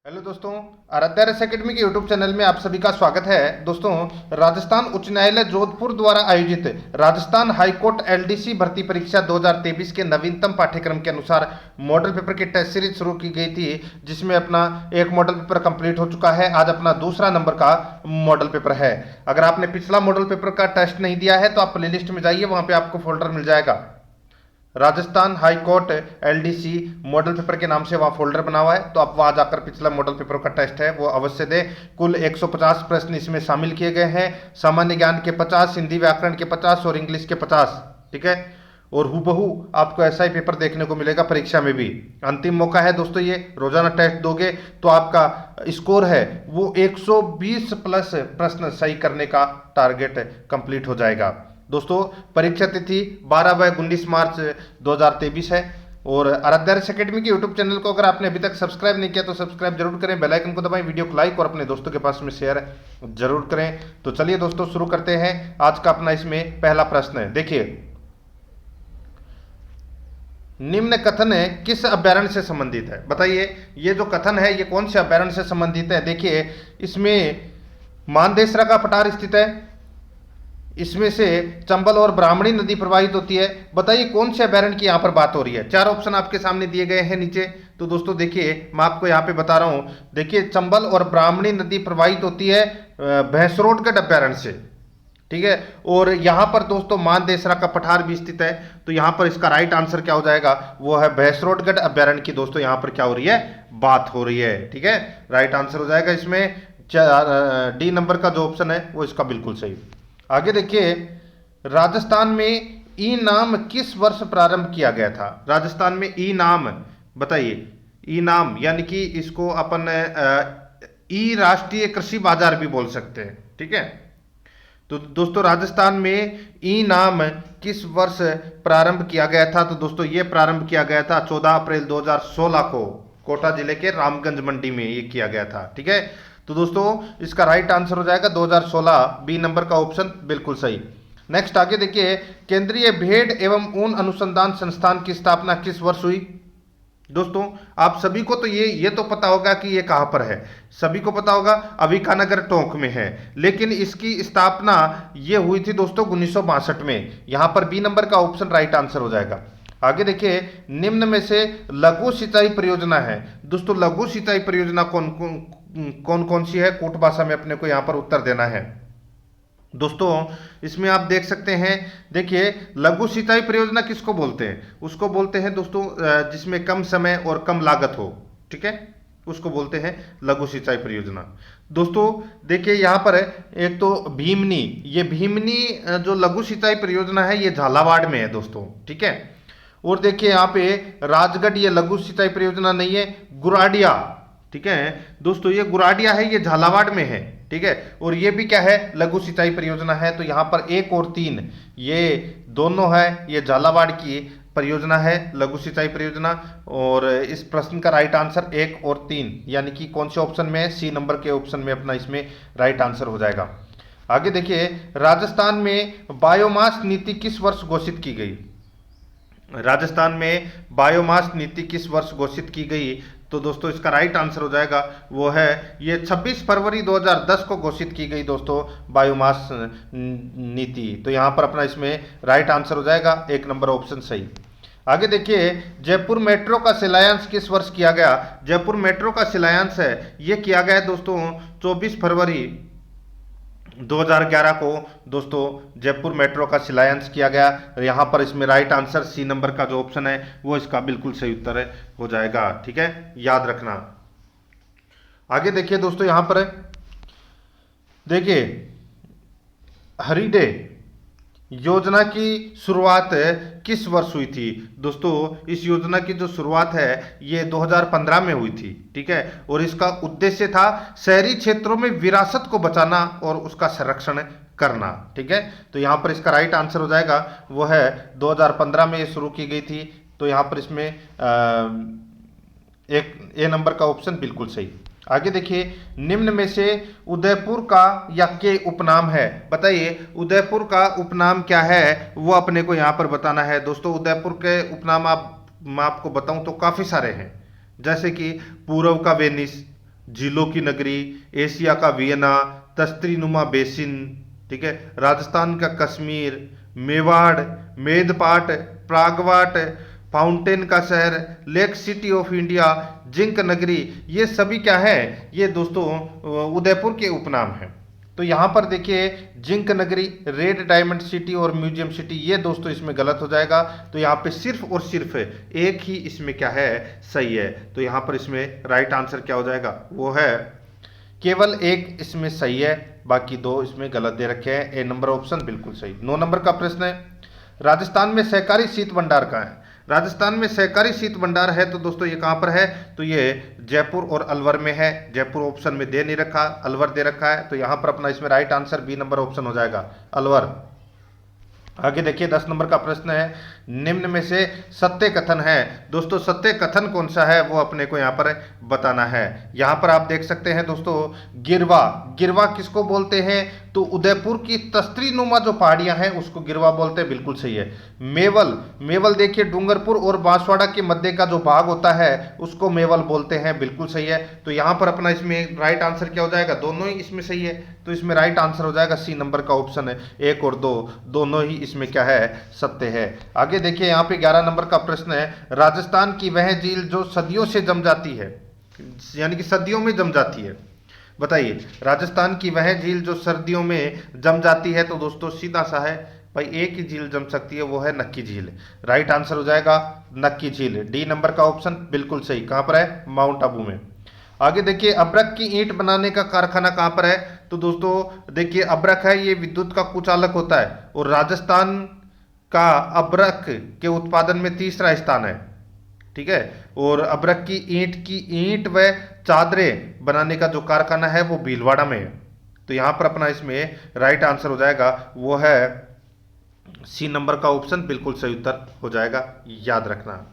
Hello दोस्तों, आराध्या रस academy के यूट्यूब चैनल में आप सभी का स्वागत है। दोस्तों, राजस्थान उच्च न्यायालय जोधपुर द्वारा आयोजित राजस्थान हाईकोर्ट एलडीसी भर्ती परीक्षा 2023 के नवीनतम पाठ्यक्रम के अनुसार मॉडल पेपर की टेस्ट सीरीज शुरू की गई थी, जिसमें अपना एक मॉडल पेपर कंप्लीट हो चुका है। आज अपना दूसरा नंबर का मॉडल पेपर है। अगर आपने पिछला मॉडल पेपर का टेस्ट नहीं दिया है तो आप प्ले लिस्ट में जाइए, वहां पर आपको फोल्डर मिल जाएगा। Rajasthan high court LDC model paper के नाम से वहाँ फोल्डर बना हुआ है, तो आप वहाँ जाकर पिछला मॉडल पेपर का टेस्ट है वो अवश्य दें। कुल 150 प्रश्न इसमें शामिल किए गए हैं। सामान्य ज्ञान के 50, हिंदी व्याकरण के 50 और इंग्लिश के 50। ठीक है, और हूबहू आपको ऐसा ही पेपर देखने को मिलेगा परीक्षा में भी। अंतिम मौका है दोस्तों, ये रोजाना टेस्ट दोगे तो आपका स्कोर है वो 120 प्लस प्रश्न सही करने का टारगेट कंप्लीट हो जाएगा। दोस्तों, परीक्षा तिथि 12 व 19 मार्च 2023 है। और आराध्या रस एकेडमी के यूट्यूब चैनल को अगर आपने अभी तक सब्सक्राइब नहीं किया तो सब्सक्राइब जरूर करें, बेल आइकन को दबाएं, वीडियो को लाइक और अपने दोस्तों के पास में शेयर जरूर करें। तो चलिए दोस्तों, शुरू करते हैं। आज का अपना इसमें पहला प्रश्न है। देखिए, निम्न कथन है किस अभ्यारण्य से संबंधित है? बताइए, ये जो कथन है ये कौन से अभ्यारण्य से संबंधित है? देखिए, इसमें मानदेसरा का पठार स्थित है, इसमें से चंबल और ब्राह्मणी नदी प्रवाहित होती है। बताइए कौन से अभ्यारण्य की यहाँ पर बात हो रही है? चार ऑप्शन आपके सामने दिए गए हैं नीचे। तो दोस्तों देखिए, मैं आपको यहाँ पे बता रहा हूँ। देखिए, चंबल और ब्राह्मणी नदी प्रवाहित होती है भैंसरोडगढ़ अभ्यारण्य से। ठीक है, और यहाँ पर दोस्तों मानदेसरा का पठार भी स्थित है। तो यहाँ पर इसका राइट आंसर क्या हो जाएगा? वो है भैंसरोडगढ़ अभ्यारण्य की दोस्तों यहाँ पर क्या हो रही है? बात हो रही है। ठीक है, राइट आंसर हो जाएगा इसमें डी नंबर का जो ऑप्शन है वो इसका बिल्कुल सही। आगे देखिए, राजस्थान में ई नाम किस वर्ष प्रारंभ किया गया था? राजस्थान में ई नाम, बताइए। ई नाम यानी कि इसको अपन ई राष्ट्रीय कृषि बाजार भी बोल सकते हैं। ठीक है, तो दोस्तों राजस्थान में ई नाम किस वर्ष प्रारंभ किया गया था? तो दोस्तों ये प्रारंभ किया गया था 14 अप्रैल 2016 को कोटा जिले के रामगंज मंडी में ये किया गया था। ठीक है, तो दोस्तों इसका राइट आंसर हो जाएगा 2016, बी नंबर का ऑप्शन बिल्कुल सही। नेक्स्ट आगे देखिए, केंद्रीय भेड़ एवं ऊन अनुसंधान संस्थान की स्थापना किस वर्ष हुई? दोस्तों आप सभी को तो ये तो पता होगा कि ये कहां पर है, सभी को पता होगा अभिकानगर टोंक में है। लेकिन इसकी स्थापना ये हुई थी दोस्तों 1962 में। यहां पर बी नंबर का ऑप्शन राइट आंसर हो जाएगा। आगे देखिए, निम्न में से लघु सिंचाई परियोजना है। दोस्तों लघु सिंचाई परियोजना कौन कौन सी है? कूट भाषा में अपने को यहाँ पर उत्तर देना है। दोस्तों इसमें आप देख सकते हैं, देखिए लघु सिंचाई परियोजना किसको बोलते हैं? उसको बोलते हैं दोस्तों जिसमें कम समय और कम लागत हो। ठीक है, उसको बोलते हैं लघु सिंचाई परियोजना। दोस्तों देखिए, यहाँ पर एक तो भीमनी, ये भीमनी जो लघु सिंचाई परियोजना है ये झालावाड़ में है दोस्तों। ठीक है, और देखिए यहाँ पे राजगढ़, ये लघु सिंचाई परियोजना नहीं है, गुराडिया। ठीक है दोस्तों, ये गुराडिया है, ये झालावाड़ में है। ठीक है, और ये भी क्या है? लघु सिंचाई परियोजना है। तो यहाँ पर 1 और 3 ये दोनों है, ये झालावाड़ की परियोजना है लघु सिंचाई परियोजना। और इस प्रश्न का राइट आंसर 1 और 3 यानी कि कौन से ऑप्शन में है? सी नंबर के ऑप्शन में अपना इसमें राइट आंसर हो जाएगा। आगे देखिए, राजस्थान में बायोमास नीति किस वर्ष घोषित की गई? राजस्थान में बायोमास नीति किस वर्ष घोषित की गई? तो दोस्तों इसका राइट आंसर हो जाएगा वो है ये 26 फरवरी 2010 को घोषित की गई दोस्तों बायोमास नीति। तो यहाँ पर अपना इसमें राइट आंसर हो जाएगा 1 नंबर ऑप्शन सही। आगे देखिए, जयपुर मेट्रो का शिलान्यास किस वर्ष किया गया? जयपुर मेट्रो का शिलान्यास है ये किया गया दोस्तों 24 फरवरी 2011 को दोस्तों जयपुर मेट्रो का शिलान्यास किया गया। यहाँ पर इसमें राइट आंसर सी नंबर का जो ऑप्शन है वो इसका बिल्कुल सही उत्तर हो जाएगा। ठीक है, याद रखना। आगे देखिए दोस्तों, यहाँ पर देखिए हरिडे योजना की शुरुआत किस वर्ष हुई थी? दोस्तों इस योजना की जो शुरुआत है ये 2015 में हुई थी। ठीक है, और इसका उद्देश्य था शहरी क्षेत्रों में विरासत को बचाना और उसका संरक्षण करना। ठीक है, तो यहाँ पर इसका राइट आंसर हो जाएगा वो है 2015 में ये शुरू की गई थी। तो यहाँ पर इसमें एक ए नंबर का ऑप्शन बिल्कुल सही। आगे देखिए, निम्न में से उदयपुर का या के उपनाम है? बताइए उदयपुर का उपनाम क्या है वो अपने को यहाँ पर बताना है। दोस्तों उदयपुर के उपनाम मैं आपको बताऊं तो काफ़ी सारे हैं, जैसे कि पूर्व का वेनिस, झीलों की नगरी, एशिया का वियना, तस्त्रीनुमा बेसिन, ठीक है, राजस्थान का कश्मीर, मेवाड़, मेदपाट, प्रागवाट, फाउंटेन का शहर, lake city of India, zinc नगरी, ये सभी क्या है, ये दोस्तों उदयपुर के उपनाम हैं। तो यहाँ पर देखिए जिंक नगरी, रेड डायमंड सिटी और म्यूजियम सिटी, ये दोस्तों इसमें गलत हो जाएगा। तो यहाँ पे सिर्फ और सिर्फ एक ही इसमें क्या है, सही है। तो यहाँ पर इसमें राइट आंसर क्या हो जाएगा, वो है केवल एक इसमें सही है, बाकी दो इसमें गलत दे रखे हैं। ए नंबर ऑप्शन बिल्कुल सही। 9 नंबर का प्रश्न है, राजस्थान में सहकारी शीत भंडार कहाँ है। राजस्थान में सहकारी शीत भंडार है तो दोस्तों ये कहाँ पर है, तो ये जयपुर और अलवर में है। जयपुर ऑप्शन में दे नहीं रखा, अलवर दे रखा है। तो यहाँ पर अपना इसमें right answer B number option हो जाएगा, अलवर। आगे देखिए 10 नंबर का प्रश्न है, निम्न में से सत्य कथन है। दोस्तों सत्य कथन कौन सा है वो अपने को यहाँ पर बताना है। यहाँ पर आप देख सकते हैं दोस्तों, गिरवा, गिरवा किसको बोलते हैं, तो उदयपुर की तस्त्रीनुमा जो पहाड़ियां हैं उसको गिरवा बोलते हैं, बिल्कुल सही है। मेवल, मेवल देखिए डूंगरपुर और बांसवाड़ा के मध्य का जो भाग होता है उसको मेवल बोलते हैं, बिल्कुल सही है। तो यहाँ पर अपना इसमें राइट आंसर क्या हो जाएगा, दोनों ही इसमें सही है। तो इसमें राइट आंसर हो जाएगा सी नंबर का ऑप्शन है, 1 और 2 दोनों ही इसमें क्या है, सत्य है। आगे देखिए यहाँ पे 11 नंबर का प्रश्न है, राजस्थान की वह झील जो सदियों से जम जाती है, यानी कि सर्दियों में जम जाती है, बताइए राजस्थान की वह झील जो सर्दियों में जम जाती है। तो दोस्तों सीधा सा है भाई, एक ही झील जम सकती है, वो है नक्की झील। राइट आंसर हो जाएगा नक्की झील, डी नंबर का ऑप्शन बिल्कुल सही। कहां पर है, माउंट आबू में। आगे देखिए अब्रक की ईंट बनाने का कारखाना कहां पर है, तो दोस्तों देखिए अब्रक है, ये विद्युत का कुचालक होता है और राजस्थान का अब्रक के उत्पादन में तीसरा स्थान है, ठीक है। और अब्रक की ईंट व चादरें बनाने का जो कारखाना है वो भीलवाड़ा में है। तो यहां पर अपना इसमें राइट आंसर हो जाएगा, वो है सी नंबर का ऑप्शन बिल्कुल सही उत्तर हो जाएगा, याद रखना।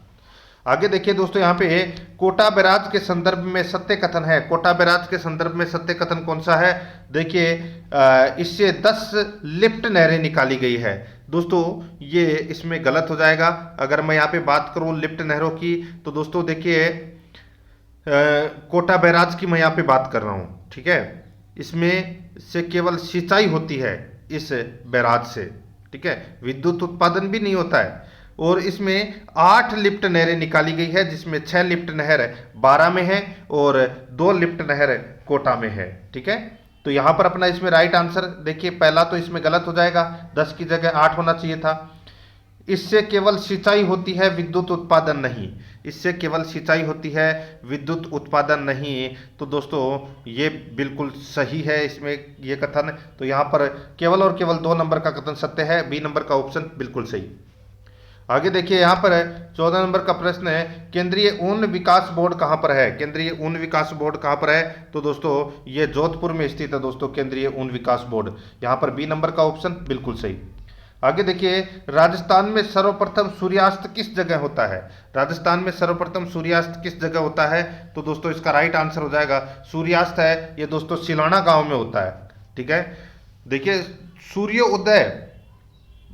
आगे देखिए दोस्तों यहाँ पे कोटा बैराज के संदर्भ में सत्य कथन है। कोटा बैराज के संदर्भ में सत्य कथन कौन सा है, देखिए इससे 10 लिफ्ट नहरें निकाली गई है। दोस्तों ये इसमें गलत हो जाएगा। अगर मैं यहाँ पे बात करूँ लिफ्ट नहरों की, तो दोस्तों देखिए कोटा बैराज की मैं यहाँ पे बात कर रहा हूँ, ठीक है। इसमें से केवल सिंचाई होती है इस बैराज से, ठीक है, विद्युत उत्पादन भी नहीं होता है। और इसमें 8 लिफ्ट नहरें निकाली गई है, जिसमें 6 लिफ्ट नहर 12 में है और 2 लिफ्ट नहर कोटा में है, ठीक है। तो यहाँ पर अपना इसमें राइट आंसर देखिए, पहला तो इसमें गलत हो जाएगा, 10 की जगह 8 होना चाहिए था। इससे केवल सिंचाई होती है, विद्युत उत्पादन नहीं। इससे केवल सिंचाई होती है, विद्युत उत्पादन नहीं। तो दोस्तों ये बिल्कुल सही है इसमें ये कथन। तो यहाँ पर केवल और केवल 2 नंबर का कथन सत्य है, बी नंबर का ऑप्शन बिल्कुल सही। आगे देखिए यहाँ पर 14 नंबर का प्रश्न है, केंद्रीय ऊन विकास बोर्ड कहाँ पर है। केंद्रीय ऊन विकास बोर्ड कहाँ पर है, तो दोस्तों ये जोधपुर में स्थित है दोस्तों, केंद्रीय ऊन विकास बोर्ड। यहाँ पर बी नंबर का ऑप्शन बिल्कुल सही। आगे देखिए राजस्थान में सर्वप्रथम सूर्यास्त किस जगह होता है। राजस्थान में सर्वप्रथम सूर्यास्त किस जगह होता है, तो दोस्तों इसका राइट आंसर हो जाएगा, सूर्यास्त है ये दोस्तों सिलाना गांव में होता है, ठीक है। देखिए सूर्योदय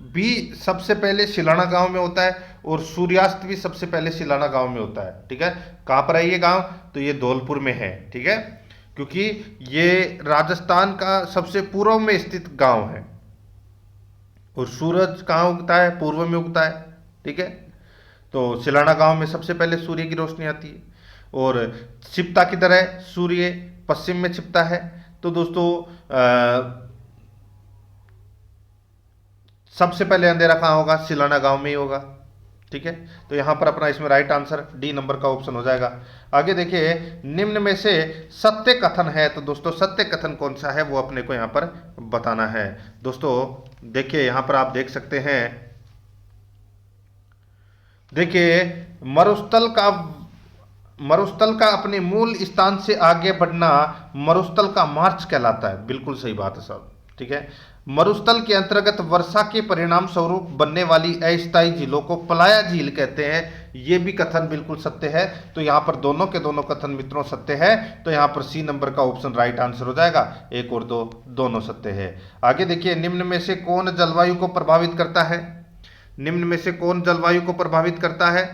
भी सबसे पहले सिलाना गांव में होता है और सूर्यास्त भी सबसे पहले सिलाना गांव में होता है, ठीक है। कहां पर है ये गांव, तो ये धौलपुर में है, ठीक है, क्योंकि ये राजस्थान का सबसे पूर्व में स्थित गांव है और सूरज कहाँ उगता है, पूर्व में उगता है, ठीक है। तो सिलाना गांव में सबसे पहले सूर्य की रोशनी आती है और छिपता किधर है, सूर्य पश्चिम में छिपता है। तो दोस्तों सबसे पहले अंधेरा कहाँ होगा, सिलाना गांव में ही होगा, ठीक है। तो यहां पर अपना इसमें राइट आंसर डी नंबर का ऑप्शन हो जाएगा। आगे देखिए निम्न में से सत्य कथन है, तो दोस्तों सत्य कथन कौन सा है वो अपने को यहां पर बताना है। दोस्तों देखिए यहां पर आप देख सकते हैं, देखिए मरुस्थल का अपने मूल स्थान से आगे बढ़ना मरुस्थल का मार्च कहलाता है, बिल्कुल सही बात है साहब, ठीक है। मरुस्थल के अंतर्गत वर्षा के परिणाम स्वरूप बनने वाली अस्थायी झीलों को पलाया झील कहते हैं, ये भी कथन बिल्कुल सत्य है। तो यहाँ पर दोनों के दोनों कथन मित्रों सत्य है। तो यहाँ पर सी नंबर का ऑप्शन राइट आंसर हो जाएगा, 1 और 2 दोनों सत्य है। आगे देखिए निम्न में से कौन जलवायु को प्रभावित करता है। निम्न में से कौन जलवायु को प्रभावित करता है,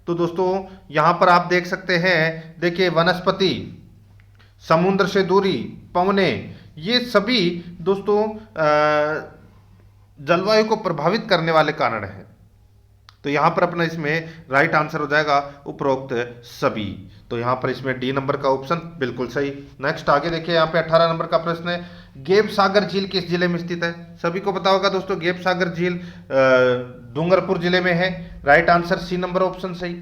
तो दोस्तों यहाँ पर आप देख सकते हैं, देखिए वनस्पति समुद्र से दूरी, पवने, ये सभी दोस्तों जलवायु को प्रभावित करने वाले कारण हैं। तो यहां पर अपना इसमें राइट आंसर हो जाएगा उपरोक्त सभी। तो यहां पर इसमें डी नंबर का ऑप्शन बिल्कुल सही। नेक्स्ट आगे देखिए, यहां पे 18 नंबर का प्रश्न है, गेप सागर झील किस जिले में स्थित है? सभी को पता होगा दोस्तों, गेप सागर झील डूंगरपुर जिले में है। Right answer C number option सही।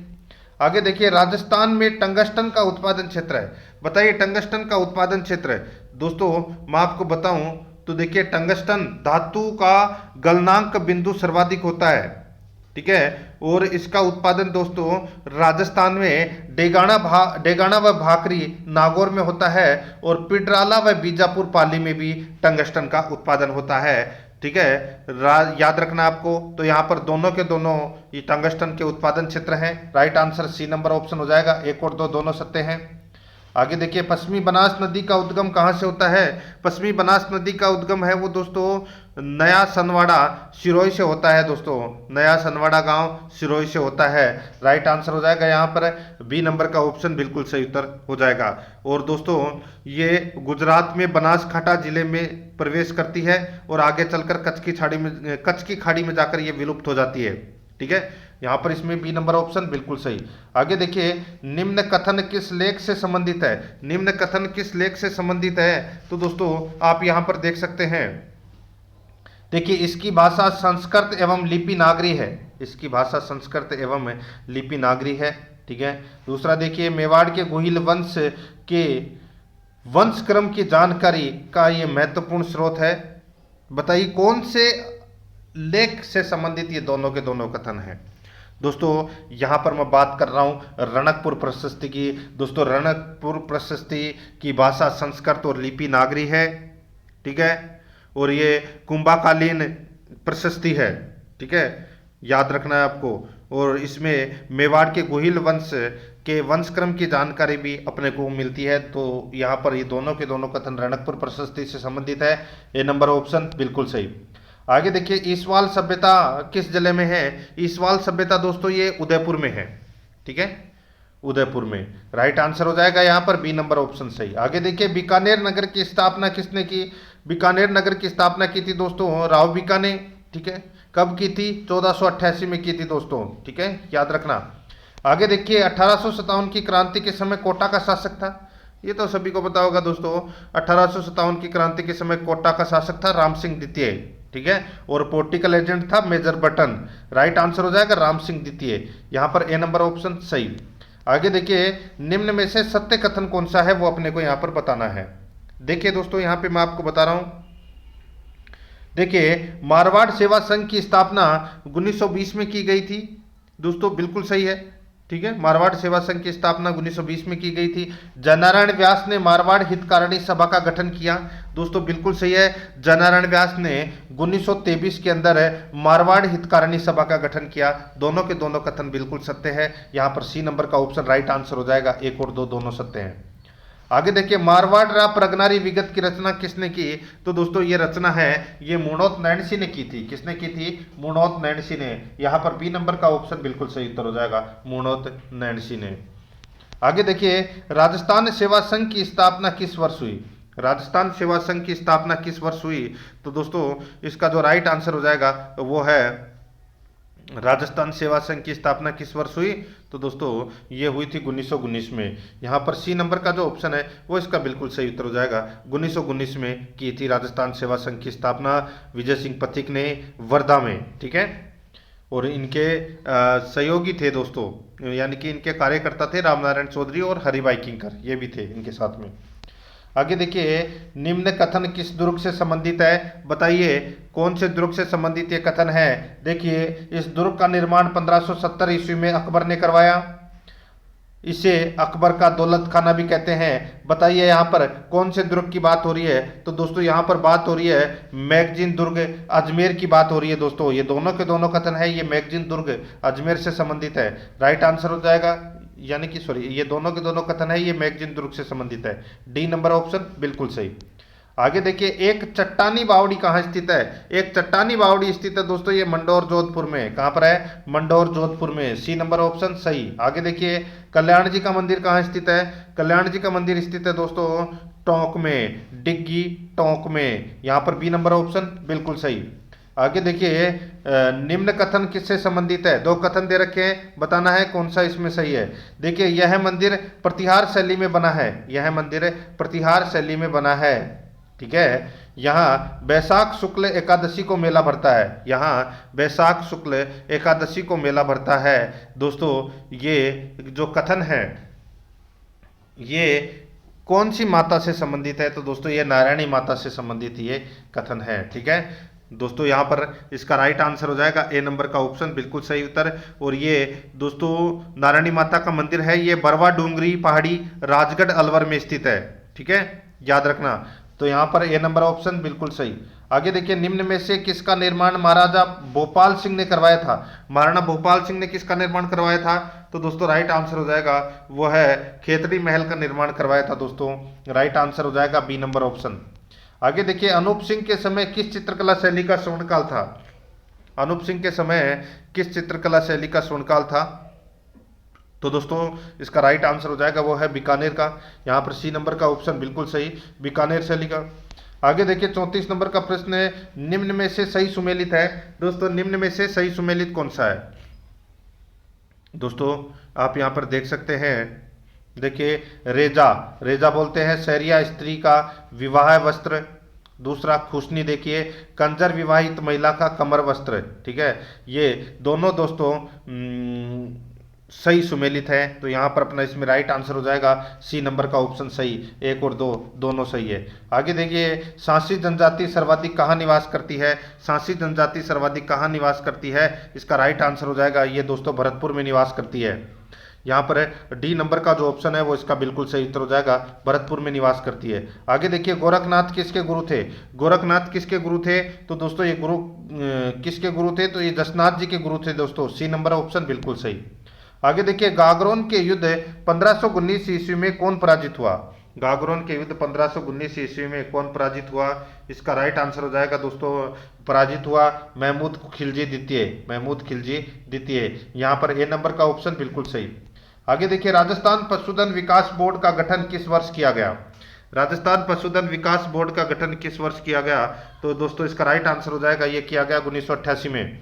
आगे देखिए, राजस्थान में टंगस्टन का उत्पादन क्षेत्र है। बताइए टंगस्टन का उत्पादन क्षेत्र है दोस्तों, मैं आपको बताऊं तो देखिए, टंगस्टन धातु का गलनांक बिंदु सर्वाधिक होता है, ठीक है। और इसका उत्पादन दोस्तों राजस्थान में डेगाना व भाकरी नागौर में होता है, और पिडराला व बीजापुर पाली में भी टंगस्टन का उत्पादन होता है, ठीक है। याद रखना आपको। तो यहाँ पर दोनों के दोनों ये टंगस्टन के उत्पादन क्षेत्र हैं। Right answer C number option हो जाएगा। 1 और 2 दोनों सत्य हैं। आगे देखिए, पश्चिमी बनास नदी का उद्गम कहाँ से होता है? पश्चिमी बनास नदी का उद्गम है वो दोस्तों नया सनवाड़ा सिरोही से होता है दोस्तों। नया सनवाड़ा गांव सिरोही से होता है। राइट आंसर हो जाएगा यहाँ पर बी नंबर का ऑप्शन बिल्कुल सही उत्तर हो जाएगा। और दोस्तों ये गुजरात में बनासकांठा जिले में प्रवेश करती है और आगे चलकर कच्छ की खाड़ी में जाकर ये विलुप्त हो जाती है, ठीक है। यहां पर इसमें बी नंबर ऑप्शन बिल्कुल सही। आगे देखिए, निम्न कथन किस लेख से संबंधित है? निम्न कथन किस लेख से संबंधित है? तो दोस्तों आप यहां पर देख सकते हैं, देखिए इसकी भाषा संस्कृत एवं लिपि नागरी है। इसकी भाषा संस्कृत एवं लिपि नागरी है, ठीक है। दूसरा देखिए, मेवाड़ के गोहिल वंश के वंश क्रम की जानकारी का ये महत्वपूर्ण स्रोत है। बताइए कौन से लेख से संबंधित ये दोनों के दोनों कथन हैं? दोस्तों यहाँ पर मैं बात कर रहा हूँ रणकपुर प्रशस्ति की। दोस्तों रणकपुर प्रशस्ति की भाषा संस्कृत और लिपि नागरी है, ठीक है। और ये कुंभाकालीन प्रशस्ति है, ठीक है, याद रखना है आपको। और इसमें मेवाड़ के गोहिल वंश के वंशक्रम की जानकारी भी अपने को मिलती है। तो यहाँ पर ये दोनों के दोनों कथन रणकपुर प्रशस्ति से संबंधित है। ए नंबर ऑप्शन बिल्कुल सही। आगे देखिए, ईसवाल सभ्यता किस जिले में है? ईसवाल सभ्यता दोस्तों ये उदयपुर में है, ठीक है, उदयपुर में। राइट आंसर हो जाएगा यहाँ पर बी नंबर ऑप्शन सही। आगे देखिए, बीकानेर नगर की स्थापना किसने की? बीकानेर नगर की स्थापना की थी दोस्तों राव बीकाने, ठीक है। कब की थी? 1488 में की थी दोस्तों, ठीक है, याद रखना। आगे देखिए, 1857 की क्रांति के समय कोटा का शासक था। ये तो सभी को पता होगा दोस्तों, 1857 की क्रांति के समय कोटा का शासक था राम सिंह द्वितीय, ठीक है। और पॉलिटिकल एजेंट था मेजर बटन। राइट आंसर हो जाएगा राम सिंह द्वितीय। यहाँ पर ए नंबर ऑप्शन सही। आगे देखिए, निम्न में से सत्य कथन कौन सा है वो अपने को यहाँ पर बताना है। देखिए दोस्तों, यहाँ पे मैं आपको बता रहा हूँ, देखिए मारवाड़ सेवा संघ की स्थापना 1920 में की गई थी दोस्तों, बिल्कुल सही है, ठीक है। मारवाड़ सेवा संघ की स्थापना 1920 में की गई थी। जयनारायण व्यास ने मारवाड़ हितकारिणी सभा का गठन किया दोस्तों, बिल्कुल सही है। जयनारायण व्यास ने 1923 के अंदर मारवाड़ हितकारिणी सभा का गठन किया। दोनों के दोनों कथन बिल्कुल सत्य है। यहाँ पर सी नंबर का ऑप्शन राइट आंसर हो जाएगा। 1 और 2 दोनों सत्य हैं। आगे देखिए, मारवाड़ रा प्रगनारी विगत की रचना किसने की? तो दोस्तों ये रचना है ये मुणोत नैणसी ने की थी। किसने की थी? मुणोत नैणसी ने। यहाँ पर बी नंबर का ऑप्शन बिल्कुल सही उत्तर हो जाएगा, मुणोत नैणसी ने। आगे देखिए, राजस्थान सेवा संघ की स्थापना किस वर्ष हुई? राजस्थान सेवा संघ की स्थापना किस वर्ष हुई? तो दोस्तों इसका जो राइट आंसर हो जाएगा वो है राजस्थान सेवा संघ की स्थापना किस वर्ष हुई? तो दोस्तों ये हुई थी 1919 में। यहाँ पर सी नंबर का जो ऑप्शन है वो इसका बिल्कुल सही उत्तर हो जाएगा। 1919 में की थी राजस्थान सेवा संघ की स्थापना विजय सिंह पथिक ने वर्धा में, ठीक है। और इनके सहयोगी थे दोस्तों, यानी कि इनके कार्यकर्ता थे रामनारायण चौधरी और हरिभाई किंकर, ये भी थे इनके साथ में। आगे देखिए, निम्न कथन किस दुर्ग से संबंधित है? बताइए कौन से दुर्ग से संबंधित ये कथन है? देखिए, इस दुर्ग का निर्माण 1570 ईस्वी में अकबर ने करवाया। इसे अकबर का दौलत खाना भी कहते हैं। बताइए यहाँ पर कौन से दुर्ग की बात हो रही है? तो दोस्तों यहाँ पर बात हो रही है मैगजीन दुर्ग अजमेर की बात हो रही है दोस्तों। ये दोनों के दोनों कथन है ये मैगजीन दुर्ग अजमेर से संबंधित है। राइट आंसर हो जाएगा, यानी कि सॉरी, ये दोनों के दोनों कथन है ये मैगजीन दुर्ग से संबंधित है। डी नंबर ऑप्शन बिल्कुल सही। आगे देखिए, एक चट्टानी बावड़ी कहाँ स्थित है? एक चट्टानी बावड़ी स्थित है दोस्तों, ये मंडौर जोधपुर में। कहाँ पर है? मंडौर जोधपुर में। सी नंबर ऑप्शन सही। आगे देखिए, कल्याण जी का मंदिर कहाँ स्थित है? कल्याण जी का मंदिर स्थित है दोस्तों टोंक में, डिग्गी टोंक में। यहाँ पर बी नंबर ऑप्शन बिल्कुल सही। आगे देखिए, निम्न कथन किससे संबंधित है? दो कथन दे रखे हैं, बताना है कौन सा इसमें सही है। देखिए, यह मंदिर प्रतिहार शैली में बना है। यह मंदिर प्रतिहार शैली में बना है, ठीक है। यहाँ बैसाख शुक्ल एकादशी को मेला भरता है। यहाँ बैसाख शुक्ल एकादशी को मेला भरता है दोस्तों। ये जो कथन है ये कौन सी माता से संबंधित है? तो दोस्तों ये नारायणी माता से संबंधित ये कथन है, ठीक है दोस्तों। यहाँ पर इसका राइट आंसर हो जाएगा ए नंबर का ऑप्शन, बिल्कुल सही उत्तर। और ये दोस्तों नारायणी माता का मंदिर है, ये बरवा डूंगरी पहाड़ी राजगढ़ अलवर में स्थित है, ठीक है, याद रखना। तो यहाँ पर ए नंबर ऑप्शन बिल्कुल सही। आगे देखिए, निम्न में से किसका निर्माण महाराजा भोपाल सिंह ने करवाया था? महाराणा भोपाल सिंह ने किसका निर्माण करवाया था? तो दोस्तों राइट आंसर हो जाएगा वो है खेतड़ी महल का निर्माण करवाया था दोस्तों। राइट आंसर हो जाएगा बी नंबर ऑप्शन। आगे देखिए, अनूप सिंह के समय किस चित्रकला शैली का स्वर्णकाल था? अनूप सिंह के समय किस चित्रकला शैली का स्वर्णकाल था? तो दोस्तों इसका राइट आंसर हो जाएगा वो है बीकानेर का। यहाँ पर सी नंबर का ऑप्शन बिल्कुल सही, बीकानेर शैली का। आगे देखिए, 34 नंबर का प्रश्न है, निम्न में से सही सुमेलित है। दोस्तों निम्न में से सही सुमेलित कौन सा है? दोस्तों आप यहाँ पर देख सकते हैं, देखिए, रेजा, रेजा बोलते हैं शहरिया स्त्री का विवाह वस्त्र। दूसरा खुशनी, देखिए कंजर विवाहित महिला का कमर वस्त्र, ठीक है। ये दोनों दोस्तों सही सुमेलित है। तो यहाँ पर अपना इसमें राइट आंसर हो जाएगा सी नंबर का ऑप्शन सही। एक और दो दोनों सही है। आगे देखिए, सांसी जनजाति सर्वाधिक कहाँ निवास करती है? सांसी जनजाति सर्वाधिक कहाँ निवास करती है? इसका राइट आंसर हो जाएगा ये दोस्तों भरतपुर में निवास करती है। यहाँ पर डी नंबर का जो ऑप्शन है वो इसका बिल्कुल सही उत्तर हो जाएगा, भरतपुर में निवास करती है। आगे देखिए, गोरखनाथ किसके गुरु थे? गोरखनाथ किसके गुरु थे? तो दोस्तों ये गुरु किसके गुरु थे? तो ये जसनाथ जी के गुरु थे दोस्तों। सी नंबर ऑप्शन बिल्कुल सही। आगे देखिए, गागरोन के युद्ध 1519 ईस्वी में कौन पराजित हुआ? गागरोन के युद्ध 1519 ईस्वी में कौन पराजित हुआ? इसका राइट आंसर हो जाएगा दोस्तों, पराजित हुआ महमूद खिलजी द्वितीय, महमूद खिलजी द्वितीय। यहाँ पर ए नंबर का ऑप्शन बिल्कुल सही। आगे देखिए, राजस्थान पशुधन विकास बोर्ड का गठन किस वर्ष किया गया? राजस्थान पशुधन विकास बोर्ड का गठन किस वर्ष किया गया? तो दोस्तों इसका राइट आंसर हो जाएगा ये किया गया 1988 में।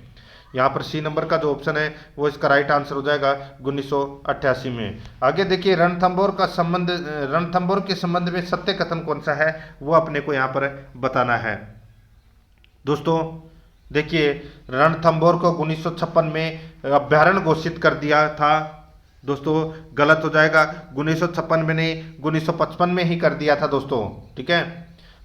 यहाँ पर सी नंबर का जो ऑप्शन है वो इसका राइट आंसर हो जाएगा 1988 में। आगे देखिए, रणथंभौर का संबंध, रणथंभौर के संबंध में सत्य कथन कौन सा है वो अपने को यहाँ पर बताना है। दोस्तों देखिए, रणथंभौर को 1956 में अभ्यारण्य घोषित कर दिया था। दोस्तों गलत हो जाएगा, 1956 में नहीं 1955 में ही कर दिया था दोस्तों, ठीक है।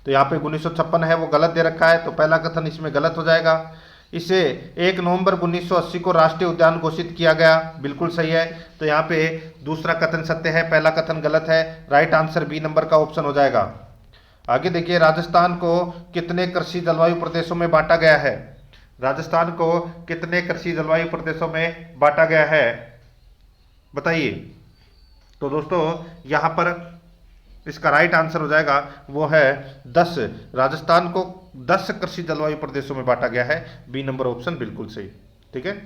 तो यहाँ पे 1956 है वो गलत दे रखा है, तो पहला कथन इसमें गलत हो जाएगा। इसे 1 नवंबर 1980 को राष्ट्रीय उद्यान घोषित किया गया, बिल्कुल सही है। तो यहाँ पे दूसरा कथन सत्य है, पहला कथन गलत है। राइट आंसर बी नंबर का ऑप्शन हो जाएगा। आगे देखिए, राजस्थान को कितने कृषि जलवायु प्रदेशों में बांटा गया है? राजस्थान को कितने कृषि जलवायु प्रदेशों में बांटा गया है बताइए। तो दोस्तों यहाँ पर इसका राइट आंसर हो जाएगा वो है 10। राजस्थान को 10 कृषि जलवायु प्रदेशों में बांटा गया है, बी नंबर ऑप्शन बिल्कुल सही, ठीक है।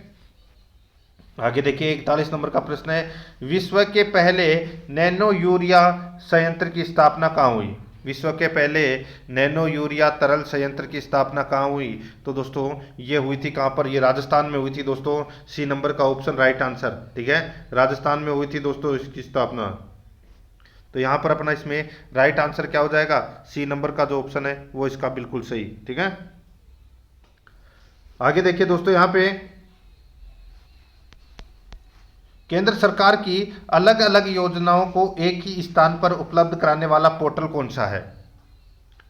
आगे देखिए, 41 नंबर का प्रश्न है, विश्व के पहले नैनो यूरिया संयंत्र की स्थापना कहाँ हुई? विश्व के पहले नैनो यूरिया तरल संयंत्र की स्थापना कहाँ हुई? तो दोस्तों ये हुई थी कहाँ पर? ये राजस्थान में हुई थी दोस्तों। सी नंबर का ऑप्शन राइट आंसर, ठीक है, राजस्थान में हुई थी दोस्तों इसकी स्थापना। तो यहाँ पर अपना इसमें राइट आंसर क्या हो जाएगा? सी नंबर का जो ऑप्शन है वो इसका बिल्कुल सही, ठीक है। आगे देखिए दोस्तों, यहाँ पे केंद्र सरकार की अलग अलग योजनाओं को एक ही स्थान पर उपलब्ध कराने वाला पोर्टल कौन सा है?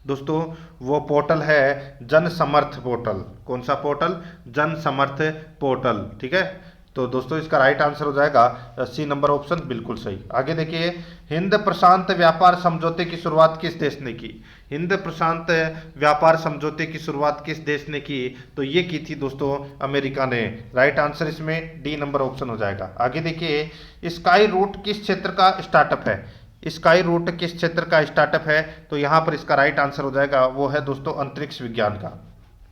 दोस्तों वो पोर्टल है जन समर्थ पोर्टल। कौन सा पोर्टल? जन समर्थ पोर्टल, ठीक है। तो दोस्तों इसका राइट आंसर हो जाएगा सी नंबर ऑप्शन बिल्कुल सही। आगे देखिए, हिंद प्रशांत व्यापार समझौते की शुरुआत किस देश ने की? हिंद प्रशांत व्यापार समझौते की शुरुआत किस देश ने की? तो ये की थी दोस्तों अमेरिका ने। राइट आंसर इसमें डी नंबर ऑप्शन हो जाएगा। आगे देखिए, स्काई रूट किस क्षेत्र का स्टार्टअप है? स्काई रूट किस क्षेत्र का स्टार्टअप है? तो यहाँ पर इसका राइट आंसर हो जाएगा वो है दोस्तों अंतरिक्ष विज्ञान का।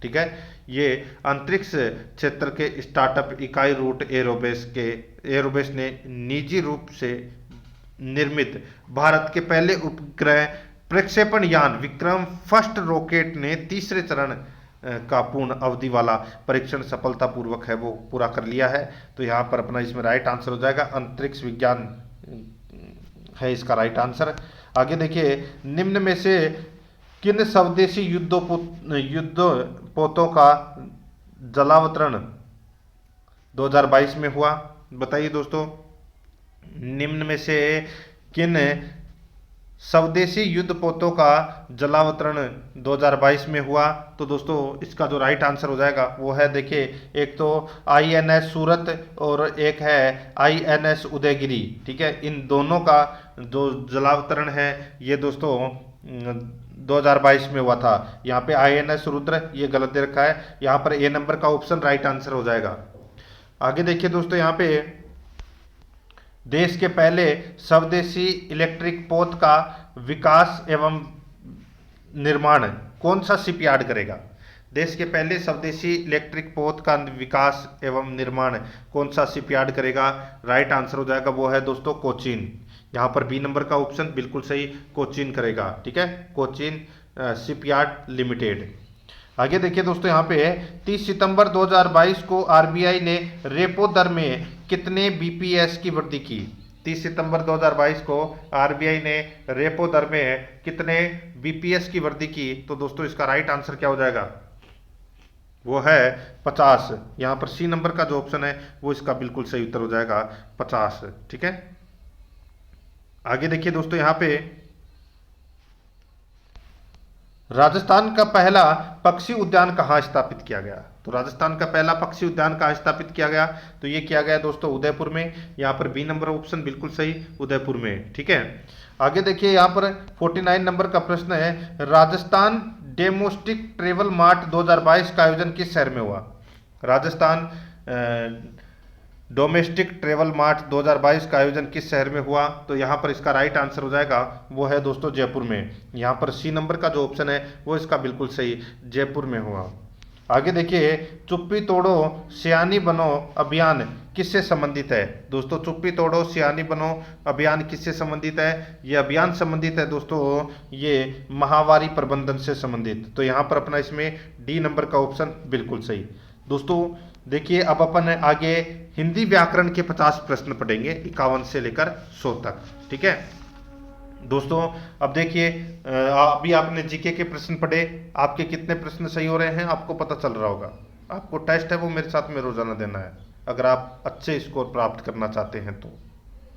ठीक है, ये अंतरिक्ष क्षेत्र के स्टार्टअप इकाई रूट एरोबेस ने निजी रूप से निर्मित भारत के पहले उपग्रह प्रक्षेपण यान विक्रम फर्स्ट रॉकेट ने तीसरे चरण का पूर्ण अवधि वाला परीक्षण सफलतापूर्वक है वो पूरा कर लिया है। तो यहाँ पर अपना इसमें राइट आंसर हो जाएगा अंतरिक्ष विज्ञान है इसका राइट आंसर। आगे देखिए, निम्न में से किन स्वदेशी युद्धपोतों का जलावतरण 2022 में हुआ? बताइए दोस्तों, निम्न में से किन स्वदेशी युद्धपोतों का जलावतरण 2022 में हुआ? तो दोस्तों इसका जो राइट आंसर हो जाएगा वो है, देखिए, एक तो INS सूरत और एक है INS उदयगिरी। ठीक है, इन दोनों का जो जलावतरण है ये दोस्तों 2022 में हुआ था। यहाँ पे INS रुद्र ये गलत दे रखा है, यहाँ पर A नंबर का ऑप्शन राइट आंसर हो जाएगा। आगे देखिए दोस्तों, यहाँ पे देश के पहले स्वदेशी इलेक्ट्रिक पोत का विकास एवं निर्माण कौन सा शिपयार्ड करेगा? देश के पहले स्वदेशी इलेक्ट्रिक पोत का विकास एवं निर्माण कौन सा शिपयार्ड करेगा? राइट आंसर हो जाएगा वो है दोस्तों कोचीन। यहाँ पर B नंबर का ऑप्शन बिल्कुल सही, कोचीन करेगा। ठीक है, कोचीन शिपयार्ड लिमिटेड। आगे देखिए दोस्तों, यहाँ पे 30 सितंबर 2022 को RBI ने रेपो दर में कितने BPS की वृद्धि की? 30 सितंबर 2022 को RBI ने रेपो दर में कितने BPS की वृद्धि की? तो दोस्तों इसका राइट आंसर क्या हो जाएगा? वो है 50। यहाँ पर C नंबर का जो ऑप्शन है वो इसका बिल्कुल सही उत्तर हो जाएगा 50। ठीक है, आगे देखिए दोस्तों, यहाँ पे राजस्थान का पहला पक्षी उद्यान कहाँ स्थापित किया गया? तो राजस्थान का पहला पक्षी उद्यान कहाँ स्थापित किया गया? तो ये किया गया दोस्तों उदयपुर में। यहाँ पर B नंबर ऑप्शन बिल्कुल सही, उदयपुर में। ठीक है, आगे देखिए, यहाँ पर 49 नंबर का प्रश्न है, राजस्थान डोमेस्टिक ट्रेवल मार्ट 2022 का आयोजन किस शहर में हुआ? राजस्थान डोमेस्टिक ट्रेवल मार्ट 2022 का आयोजन किस शहर में हुआ? तो यहाँ पर इसका राइट आंसर हो जाएगा वो है दोस्तों जयपुर में। यहाँ पर C नंबर का जो ऑप्शन है वो इसका बिल्कुल सही, जयपुर में हुआ। आगे देखिए, चुप्पी तोड़ो सियानी बनो अभियान किससे संबंधित है? दोस्तों चुप्पी तोड़ो सियानी बनो अभियान किससे संबंधित है? ये अभियान संबंधित है दोस्तों ये महामारी प्रबंधन से संबंधित। तो यहाँ पर अपना इसमें D नंबर का ऑप्शन बिल्कुल सही। दोस्तों देखिए, अब अपन आगे हिंदी व्याकरण के 50 प्रश्न पढ़ेंगे 51 से लेकर 100 तक। ठीक है दोस्तों, अब देखिए, अभी आपने जीके के प्रश्न पढ़े, आपके कितने प्रश्न सही हो रहे हैं आपको पता चल रहा होगा। आपको टेस्ट है वो मेरे साथ में रोजाना देना है अगर आप अच्छे स्कोर प्राप्त करना चाहते हैं तो।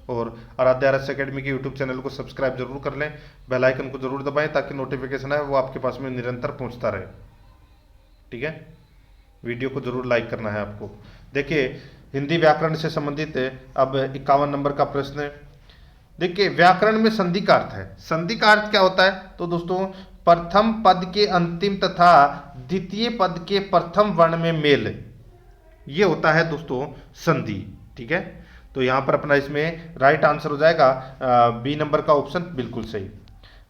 और आराध्या RS अकेडमी के यूट्यूब चैनल को सब्सक्राइब जरूर कर लें, बेल आइकन को जरूर दबाएं ताकि नोटिफिकेशन है वो आपके पास में निरंतर पहुंचता रहे। ठीक है, वीडियो को जरूर लाइक करना है आपको। देखिए, हिंदी व्याकरण से संबंधित अब 51 नंबर का प्रश्न है। देखिए, व्याकरण में संधि का अर्थ है। संधि का अर्थ क्या होता है? तो दोस्तों प्रथम पद के अंतिम तथा द्वितीय पद के प्रथम वर्ण में मेल, ये होता है दोस्तों संधि। ठीक है, तो यहां पर अपना इसमें राइट आंसर हो जाएगा B नंबर का ऑप्शन बिल्कुल सही।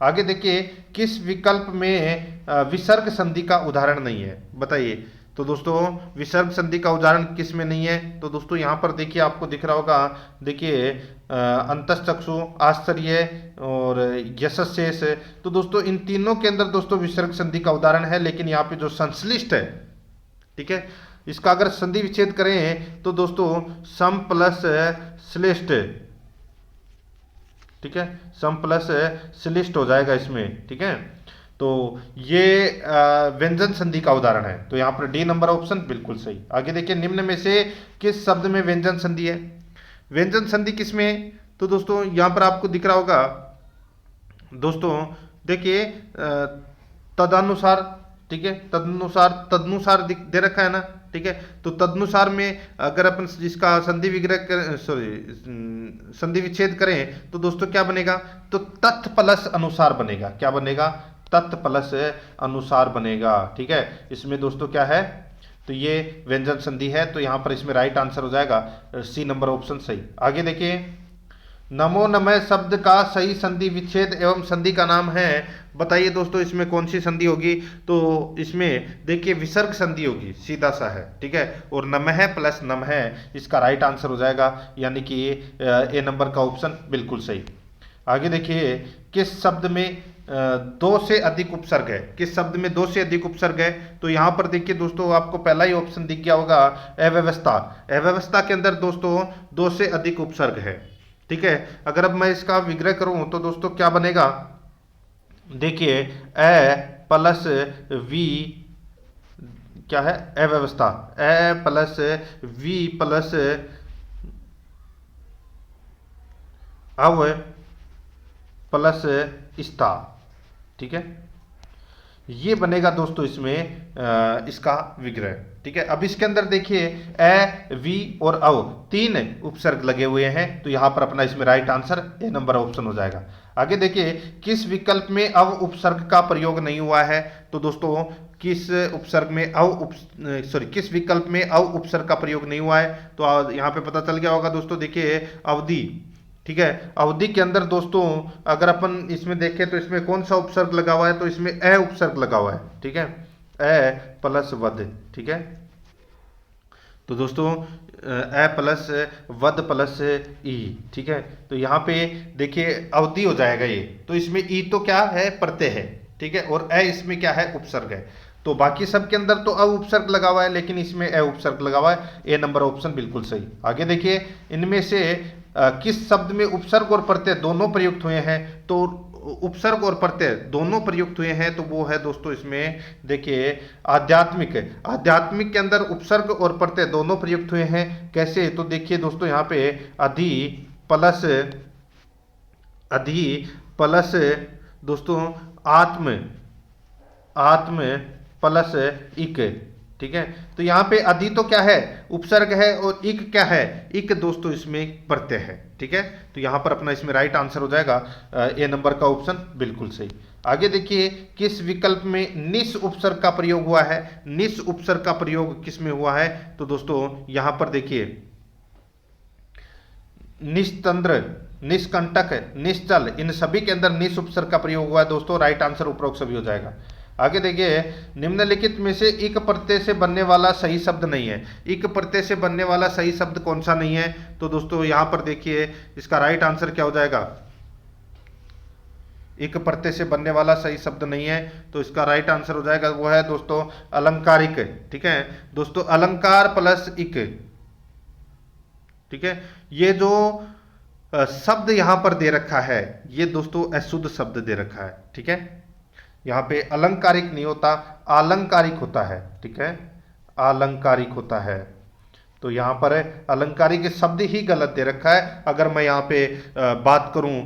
आगे देखिए, किस विकल्प में विसर्ग संधि का उदाहरण नहीं है? बताइए। तो दोस्तों विसर्ग संधि का उदाहरण किस में नहीं है? तो दोस्तों यहाँ पर देखिए, आपको दिख रहा होगा, देखिए अंतश्चक्षु, आश्चर्य और यशस्शेष। तो दोस्तों इन तीनों के अंदर दोस्तों विसर्ग संधि का उदाहरण है, लेकिन यहाँ पे जो संश्लिष्ट है, ठीक है, इसका अगर संधि विच्छेद करें तो दोस्तों सम प्लस श्लिष्ट, ठीक है, सम प्लस श्लिष्ट हो जाएगा इसमें। ठीक है, तो ये व्यंजन संधि का उदाहरण है। तो यहाँ पर D नंबर ऑप्शन बिल्कुल सही। आगे देखिए, निम्न में से किस शब्द में व्यंजन संधि है? व्यंजन संधि किस में है? तो दोस्तों यहाँ पर आपको दिख रहा होगा, दोस्तों देखिए तदनुसार, ठीक है, तदनुसार दे रखा है ना। ठीक है, तो तदनुसार में अगर अपन इसका संधि विग्रह संधि विच्छेद करें तो दोस्तों क्या बनेगा? तो तत् प्लस अनुसार बनेगा। क्या बनेगा? तत् प्लस अनुसार बनेगा। ठीक है, इसमें दोस्तों क्या है? तो ये व्यंजन संधि है, तो यहाँ पर इसमें राइट आंसर हो जाएगा C नंबर ऑप्शन सही। आगे देखिए, नमो नमः शब्द का सही संधि विच्छेद एवं संधि का नाम है। बताइए दोस्तों इसमें कौन सी संधि होगी? तो इसमें देखिए विसर्ग संधि होगी, सीधा सा है, ठीक है। और नमः प्लस नमः इसका राइट आंसर हो जाएगा, यानी कि ए नंबर का ऑप्शन बिल्कुल सही। आगे देखिए, किस शब्द में दो से अधिक उपसर्ग है? किस शब्द में दो से अधिक उपसर्ग है? तो यहाँ पर देखिए दोस्तों, आपको पहला ही ऑप्शन दिख गया होगा, अव्यवस्था। अव्यवस्था के अंदर दोस्तों दो से अधिक उपसर्ग है, ठीक है। अगर अब मैं इसका विग्रह करूं तो दोस्तों क्या बनेगा? देखिए ए प्लस वी क्या है? अव्यवस्था। ए प्लस वी प्लस अव प्लस स्था, ठीक है। ये बनेगा दोस्तों इसमें इसका विग्रह, ठीक है। अब इसके अंदर देखिए ए वी और अव तीन उपसर्ग लगे हुए हैं, तो यहां पर अपना इसमें right answer A number option हो जाएगा। आगे देखिए, किस विकल्प में अव उपसर्ग का प्रयोग नहीं हुआ है? तो दोस्तों किस उपसर्ग में किस विकल्प में अव उपसर्ग का प्रयोग नहीं हुआ है? तो यहाँ पे पता चल गया होगा दोस्तों, देखिए अवधि, ठीक है। अवधि के अंदर दोस्तों अगर अपन इसमें देखें तो इसमें कौन सा उपसर्ग लगा हुआ है? तो इसमें ए उपसर्ग लगा हुआ है, ठीक है। ए प्लस वध, ठीक है। तो दोस्तों ए प्लस वध प्लस ई, ठीक है। तो यहाँ पे देखिए अवधि हो जाएगा ये, तो इसमें ई तो क्या है? प्रत्यय है, ठीक है। और ए इसमें क्या है? उपसर्ग है। तो बाकी सब के अंदर तो अ उपसर्ग लगा हुआ है, लेकिन इसमें ए उपसर्ग लगा हुआ है। ए नंबर ऑप्शन बिल्कुल सही। आगे देखिए, इनमें से किस शब्द में उपसर्ग और प्रत्यय दोनों प्रयुक्त हुए हैं? तो उपसर्ग और प्रत्यय दोनों प्रयुक्त हुए हैं, तो वो है दोस्तों इसमें देखिए आध्यात्मिक। आध्यात्मिक के अंदर उपसर्ग और प्रत्यय दोनों प्रयुक्त हुए हैं। कैसे? तो देखिए दोस्तों यहाँ पे अधि प्लस दोस्तों आत्म प्लस इक, ठीक है। तो यहाँ पे अधि तो क्या है? उपसर्ग है, और इक क्या है? इक दोस्तों इसमें प्रत्यय है, ठीक है। तो यहाँ पर अपना इसमें राइट आंसर हो जाएगा ए नंबर का ऑप्शन बिल्कुल सही। आगे देखिए, किस विकल्प में निस उपसर्ग का प्रयोग हुआ है? निस उपसर्ग का प्रयोग किस में हुआ है? तो दोस्तों यहाँ पर देखिए निस्तंद्र, निष्कंटक, निश्चल, इन सभी के अंदर निस उपसर्ग का प्रयोग हुआ है दोस्तों। राइट आंसर उपरोक्त सभी हो जाएगा। आगे देखिए, निम्नलिखित में से इक प्रत्यय से बनने वाला सही शब्द नहीं है। इक प्रत्यय से बनने वाला सही शब्द कौन सा नहीं है? तो दोस्तों यहां पर देखिए इसका राइट आंसर क्या हो जाएगा? इक प्रत्यय से बनने वाला सही शब्द नहीं है, तो इसका राइट आंसर हो जाएगा वो है दोस्तों अलंकारिक, ठीक है दोस्तों। अलंकार प्लस इक, ठीक है। ये जो शब्द यहां पर दे रखा है, ये दोस्तों अशुद्ध शब्द दे रखा है, ठीक है। यहाँ पे अलंकारिक नहीं होता, आलंकारिक होता है, ठीक है। आलंकारिक होता है, तो यहाँ पर अलंकारिक शब्द ही गलत दे रखा है। अगर मैं यहाँ पे बात करूँ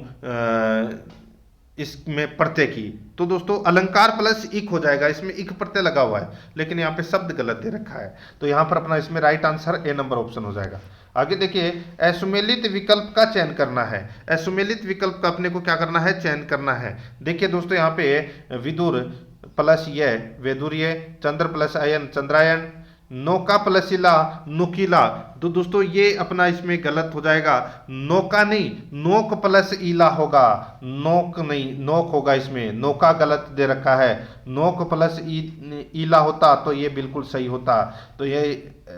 इसमें प्रत्यय की, तो दोस्तों अलंकार प्लस इक हो जाएगा, इसमें इक प्रत्यय लगा हुआ है, लेकिन यहाँ पे शब्द गलत दे रखा है। तो यहाँ पर अपना इसमें right answer A number option हो जाएगा। आगे देखिए, असुमेलित विकल्प का चयन करना है। असुमेलित विकल्प का अपने को क्या करना है? चयन करना है। देखिए दोस्तों यहाँ पे विदुर प्लस ये वेदुर्य, चंद्र प्लस अयन चंद्रायन, नौका प्लस इला नुकीला। तो दोस्तों ये अपना इसमें गलत हो जाएगा, नौका नहीं नोक प्लस इला होगा, नोक नहीं नोक होगा, इसमें नौका गलत दे रखा है, नोक प्लस इला होता तो ये बिल्कुल सही होता। तो ये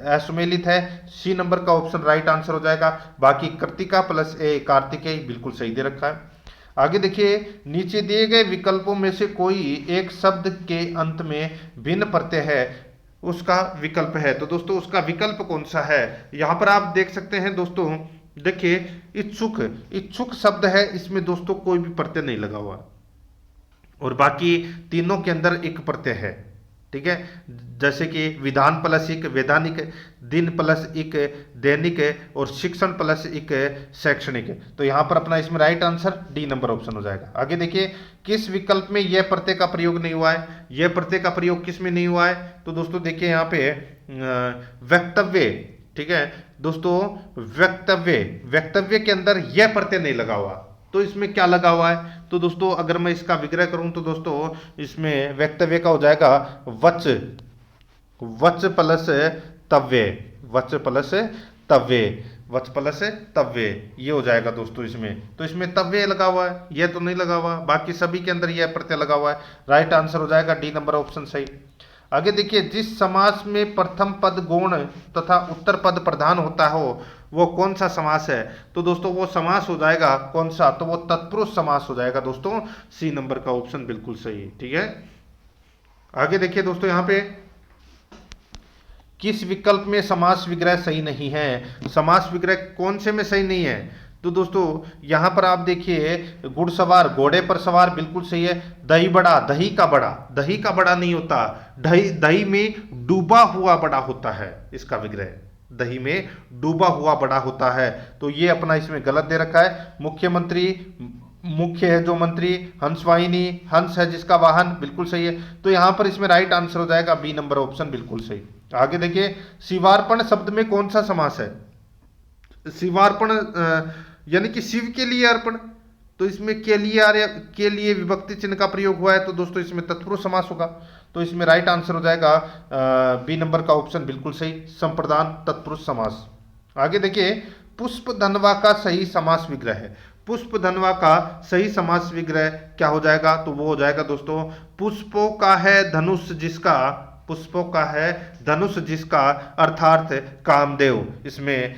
असुमेलित है, सी नंबर का ऑप्शन राइट आंसर हो जाएगा। बाकी कृतिका प्लस ए कार्तिकेय बिल्कुल सही दे रखा है। आगे देखिए, नीचे दिए गए विकल्पों में से कोई एक शब्द के अंत में भिन्न प्रत्यय है, उसका विकल्प है। तो दोस्तों उसका विकल्प कौन सा है? यहां पर आप देख सकते हैं दोस्तों, देखिए इच्छुक, इच्छुक शब्द है, इसमें दोस्तों कोई भी प्रत्यय नहीं लगा हुआ, और बाकी तीनों के अंदर एक प्रत्यय है, ठीक है। जैसे कि विधान प्लस एक वैधानिक, दिन प्लस एक दैनिक, और शिक्षण प्लस एक शैक्षणिक। तो यहां पर अपना इसमें right answer D number option हो जाएगा। आगे देखिए, किस विकल्प में यह प्रत्यय का प्रयोग नहीं हुआ है? यह प्रत्यय का प्रयोग किस में नहीं हुआ है? तो दोस्तों देखिए यहाँ पे वक्तव्य, ठीक है दोस्तों, वक्तव्य, वक्तव्य के अंदर यह प्रत्यय नहीं लगा हुआ, तो इसमें क्या लगा हुआ है? तो दोस्तों अगर मैं इसका विग्रह करूं तो दोस्तों इसमें वक्तव्य का हो जाएगा वच, वच प्लस तव्य, वच प्लस तव्य। वच प्लस तव्य, ये हो जाएगा दोस्तों इसमें। तो इसमें तव्य लगा हुआ है, ये तो नहीं लगा हुआ, बाकी सभी के अंदर यह प्रत्यय लगा हुआ है। राइट आंसर हो जाएगा डी नंबर ऑप्शन सही। आगे देखिए, जिस समास में प्रथम पद गौण तथा उत्तर पद प्रधान होता हो वो कौन सा समास है? तो दोस्तों वो समास हो जाएगा कौन सा? तो वो तत्पुरुष समास हो जाएगा दोस्तों। सी नंबर का ऑप्शन बिल्कुल सही है। ठीक है, आगे देखिए दोस्तों, यहां पे किस विकल्प में समास विग्रह सही नहीं है? समास विग्रह कौन से में सही नहीं है? तो दोस्तों यहां पर आप देखिए, घुड़सवार घोड़े पर सवार बिल्कुल सही है। दही बड़ा, दही का बड़ा, दही का बड़ा नहीं होता, दही दही में डूबा हुआ बड़ा होता है इसका विग्रह, दही में डूबा हुआ बड़ा होता है। तो ये अपना इसमें गलत दे रखा है। मुख्यमंत्री, मुख्य है जो मंत्री, हंसवाहिनी, हंस है जिसका वाहन, बिल्कुल सही है। तो यहां पर इसमें राइट आंसर हो जाएगा बी नंबर ऑप्शन बिल्कुल सही। आगे देखिए, शिवार्पण शब्द में कौन सा समास है? शिवार्पण यानी कि शिव के लिए अर्पण, तो इसमें के लिए के लिए विभक्ति चिन्ह का प्रयोग हुआ है, तो दोस्तों इसमें तत्पुरुष समास होगा। तो इसमें राइट आंसर हो जाएगा बी नंबर का ऑप्शन बिल्कुल सही, संप्रदान तत्पुरुष समास। आगे देखिए, पुष्प धनवा का सही समास विग्रह है। पुष्प धनवा का सही समास विग्रह क्या हो जाएगा? तो वो हो जाएगा दोस्तों, पुष्पों का है धनुष जिसका, पुष्पों का है धनुष जिसका, अर्थात कामदेव। इसमें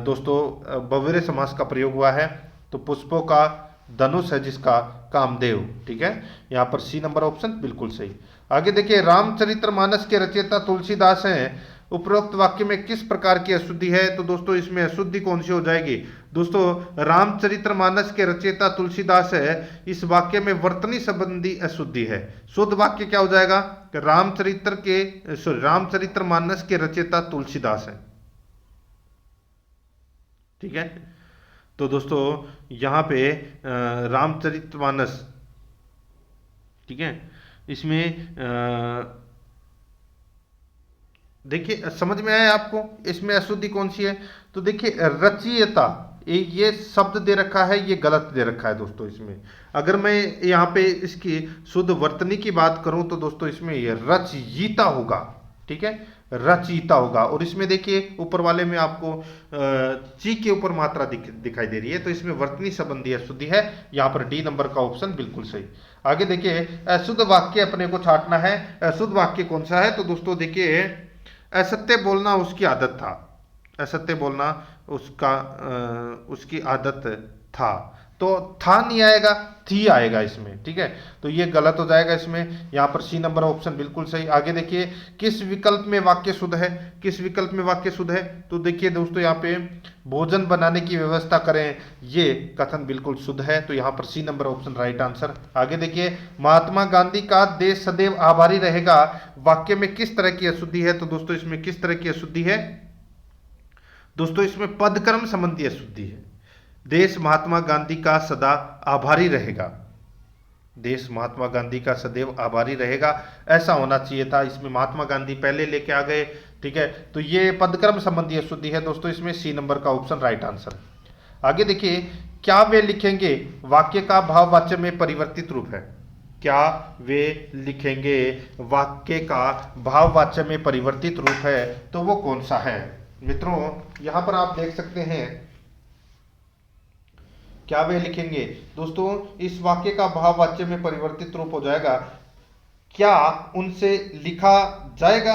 दोस्तों बहुव्रीहि समास का प्रयोग हुआ है। तो पुष्पों का धनुष है जिसका, कामदेव। ठीक है, यहाँ पर सी नंबर ऑप्शन बिल्कुल सही। आगे देखिए, रामचरितमानस के रचयिता तुलसीदास हैं। उपरोक्त वाक्य में किस प्रकार की अशुद्धि है? तो दोस्तों इसमें अशुद्धि कौन सी हो जाएगी? दोस्तों रामचरितमानस के रचयिता तुलसीदास है, इस वाक्य में वर्तनी संबंधी अशुद्धि है। शुद्ध वाक्य क्या हो जाएगा? रामचरितमानस के रचयिता तुलसीदास है। ठीक है, तो दोस्तों यहां पे रामचरितमानस, ठीक है, इसमें देखिए समझ में आया आपको इसमें अशुद्धि कौन सी है? तो देखिए रचयिता, ये शब्द दे रखा है, ये गलत दे रखा है दोस्तों इसमें। अगर मैं यहाँ पे इसकी शुद्ध वर्तनी की बात करूं तो दोस्तों इसमें ये रचयिता होगा। ठीक है, रचयिता होगा। और इसमें देखिए ऊपर वाले में आपको ची के ऊपर मात्रा दिखाई दे रही है, तो इसमें वर्तनी संबंधी अशुद्धि है। यहाँ पर डी नंबर का ऑप्शन बिल्कुल सही। आगे देखिए, अशुद्ध वाक्य अपने को छांटना है। अशुद्ध वाक्य कौन सा है? तो दोस्तों देखिए, असत्य बोलना उसकी आदत था, असत्य बोलना उसकी आदत था, तो था नहीं आएगा, थी आएगा इसमें। ठीक है, तो ये गलत हो जाएगा इसमें। यहाँ पर सी नंबर ऑप्शन बिल्कुल सही। आगे देखिए, किस विकल्प में वाक्य शुद्ध है? किस विकल्प में वाक्य शुद्ध है? तो देखिए दोस्तों, यहाँ पे भोजन बनाने की व्यवस्था करें, ये कथन बिल्कुल शुद्ध है। तो यहाँ पर C number option right answer. आगे देखिए, महात्मा गांधी का देश सदैव आभारी रहेगा, वाक्य में किस तरह की अशुद्धि है? तो दोस्तों इसमें किस तरह की अशुद्धि है? दोस्तों इसमें पदक्रम संबंधी अशुद्धि है। देश महात्मा गांधी का सदा आभारी रहेगा, देश महात्मा गांधी का सदैव आभारी रहेगा, ऐसा होना चाहिए था। इसमें महात्मा गांधी पहले लेके आ गए। ठीक है, तो ये पदक्रम संबंधी अशुद्धि है दोस्तों, इसमें सी नंबर का ऑप्शन राइट आंसर। आगे देखिए, क्या वे लिखेंगे वाक्य का भाववाच्य में परिवर्तित रूप है? क्या वे लिखेंगे वाक्य का भाववाच्य में परिवर्तित रूप है, तो वो कौन सा है? मित्रों यहां पर आप देख सकते हैं, क्या वे लिखेंगे। दोस्तों इस वाक्य का भाववाच्य में परिवर्तित रूप हो जाएगा, क्या उनसे लिखा जाएगा,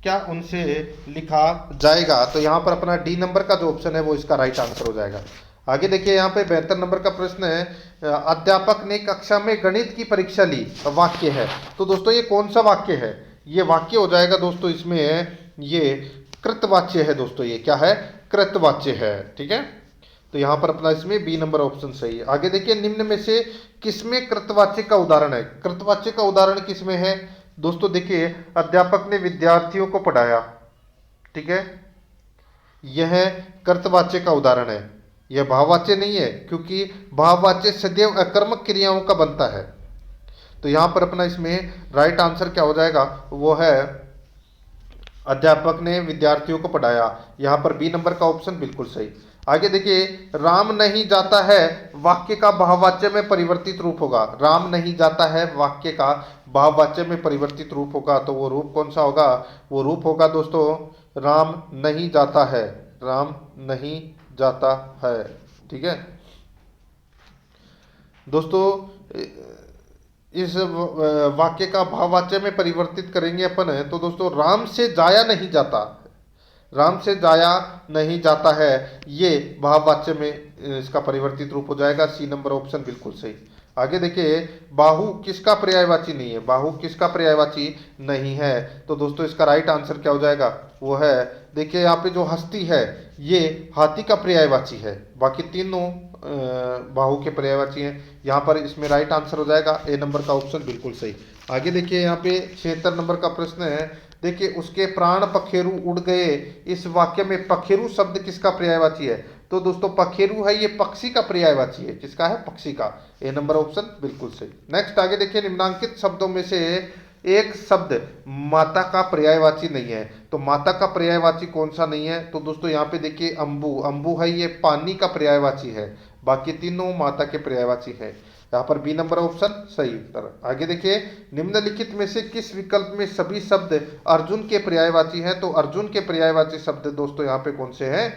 क्या उनसे लिखा जाएगा। तो यहां पर अपना डी नंबर का जो ऑप्शन है वो इसका राइट आंसर हो जाएगा। आगे देखिए, यहाँ पे 72 नंबर का प्रश्न है, अध्यापक ने कक्षा में गणित की परीक्षा ली, वाक्य है। तो दोस्तों ये कौन सा वाक्य है? ये वाक्य हो जाएगा दोस्तों, इसमें ये कृतवाच्य है दोस्तों, ये क्या है? कृतवाच्य है। ठीक है, तो यहां पर अपना इसमें बी नंबर ऑप्शन सही है। आगे देखिए, निम्न में से किसमें कृतवाच्य का उदाहरण है? कृतवाच्य का उदाहरण किसमें है? दोस्तों देखिए, अध्यापक ने विद्यार्थियों को पढ़ाया, ठीक है, यह कृतवाच्य का उदाहरण है, यह भाववाच्य नहीं है, क्योंकि भाववाच्य सदैव अकर्मक क्रियाओं का बनता है। तो यहां पर अपना इसमें राइट आंसर क्या हो जाएगा? वो है अध्यापक ने विद्यार्थियों को पढ़ाया। यहां पर बी नंबर का ऑप्शन बिल्कुल सही। आगे देखिए, राम नहीं जाता है वाक्य का भाववाच्य में परिवर्तित रूप होगा। राम नहीं जाता है वाक्य का भाववाच्य में परिवर्तित रूप होगा, तो वो रूप कौन सा होगा? वो रूप होगा दोस्तों, राम नहीं जाता है, राम नहीं जाता है। ठीक है दोस्तों, इस वाक्य का भाववाच्य में परिवर्तित करेंगे अपन, तो दोस्तों राम से जाया नहीं जाता, राम से जाया नहीं जाता है, ये भाववाच्य में इसका परिवर्तित रूप हो जाएगा। सी नंबर ऑप्शन बिल्कुल सही। आगे देखिए, बाहु किसका पर्यायवाची नहीं है, बाहु किसका पर्यायवाची नहीं है, तो दोस्तों इसका राइट आंसर क्या हो जाएगा, वो है, देखिए यहाँ पे जो हस्ती है ये हाथी का पर्यायवाची है, बाकी तीनों बाहु के पर्यायवाची हैं। यहाँ पर इसमें राइट आंसर हो जाएगा ए नंबर का ऑप्शन बिल्कुल सही। आगे देखिए यहाँ पे 76 नंबर का प्रश्न है, देखिए उसके प्राण पखेरु उड़ गए, इस वाक्य में पखेरु शब्द किसका पर्यायवाची है, तो दोस्तों पखेरु है ये पक्षी का पर्यायवाची है, किसका है, पक्षी का। ए नंबर ऑप्शन बिल्कुल सही। नेक्स्ट आगे देखिए, निम्नांकित शब्दों में से एक शब्द माता का पर्यायवाची नहीं है, तो माता का पर्यायवाची कौन सा नहीं है, तो दोस्तों यहाँ पे देखिए अंबु, अंबु है ये पानी का पर्यायवाची है, बाकी तीनों माता के पर्यायवाची है। यहाँ पर बी नंबर ऑप्शन सही उत्तर। आगे देखिए, निम्नलिखित में से किस विकल्प में सभी शब्द अर्जुन के पर्यायवाची हैं, तो अर्जुन के पर्यायवाची शब्द दोस्तों यहाँ पे कौन से हैं,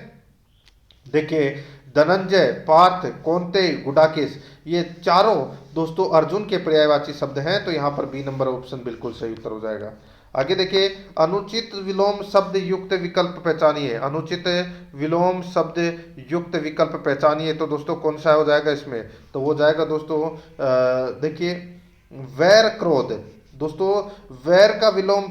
देखिए धनंजय, पार्थ, कौन्तेय, गुडाकेश, ये चारों दोस्तों अर्जुन के पर्यायवाची शब्द हैं, तो यहाँ पर बी नंबर ऑप्शन बिल्कुल सही उत्तर हो जाएगा। आगे देखिए, अनुचित विलोम शब्द युक्त विकल्प पहचानिए, अनुचित विलोम शब्द युक्त विकल्प पहचानिए, तो दोस्तों कौन सा हो जाएगा इसमें, तो वो जाएगा दोस्तों देखिए वैर क्रोध, दोस्तों वैर का विलोम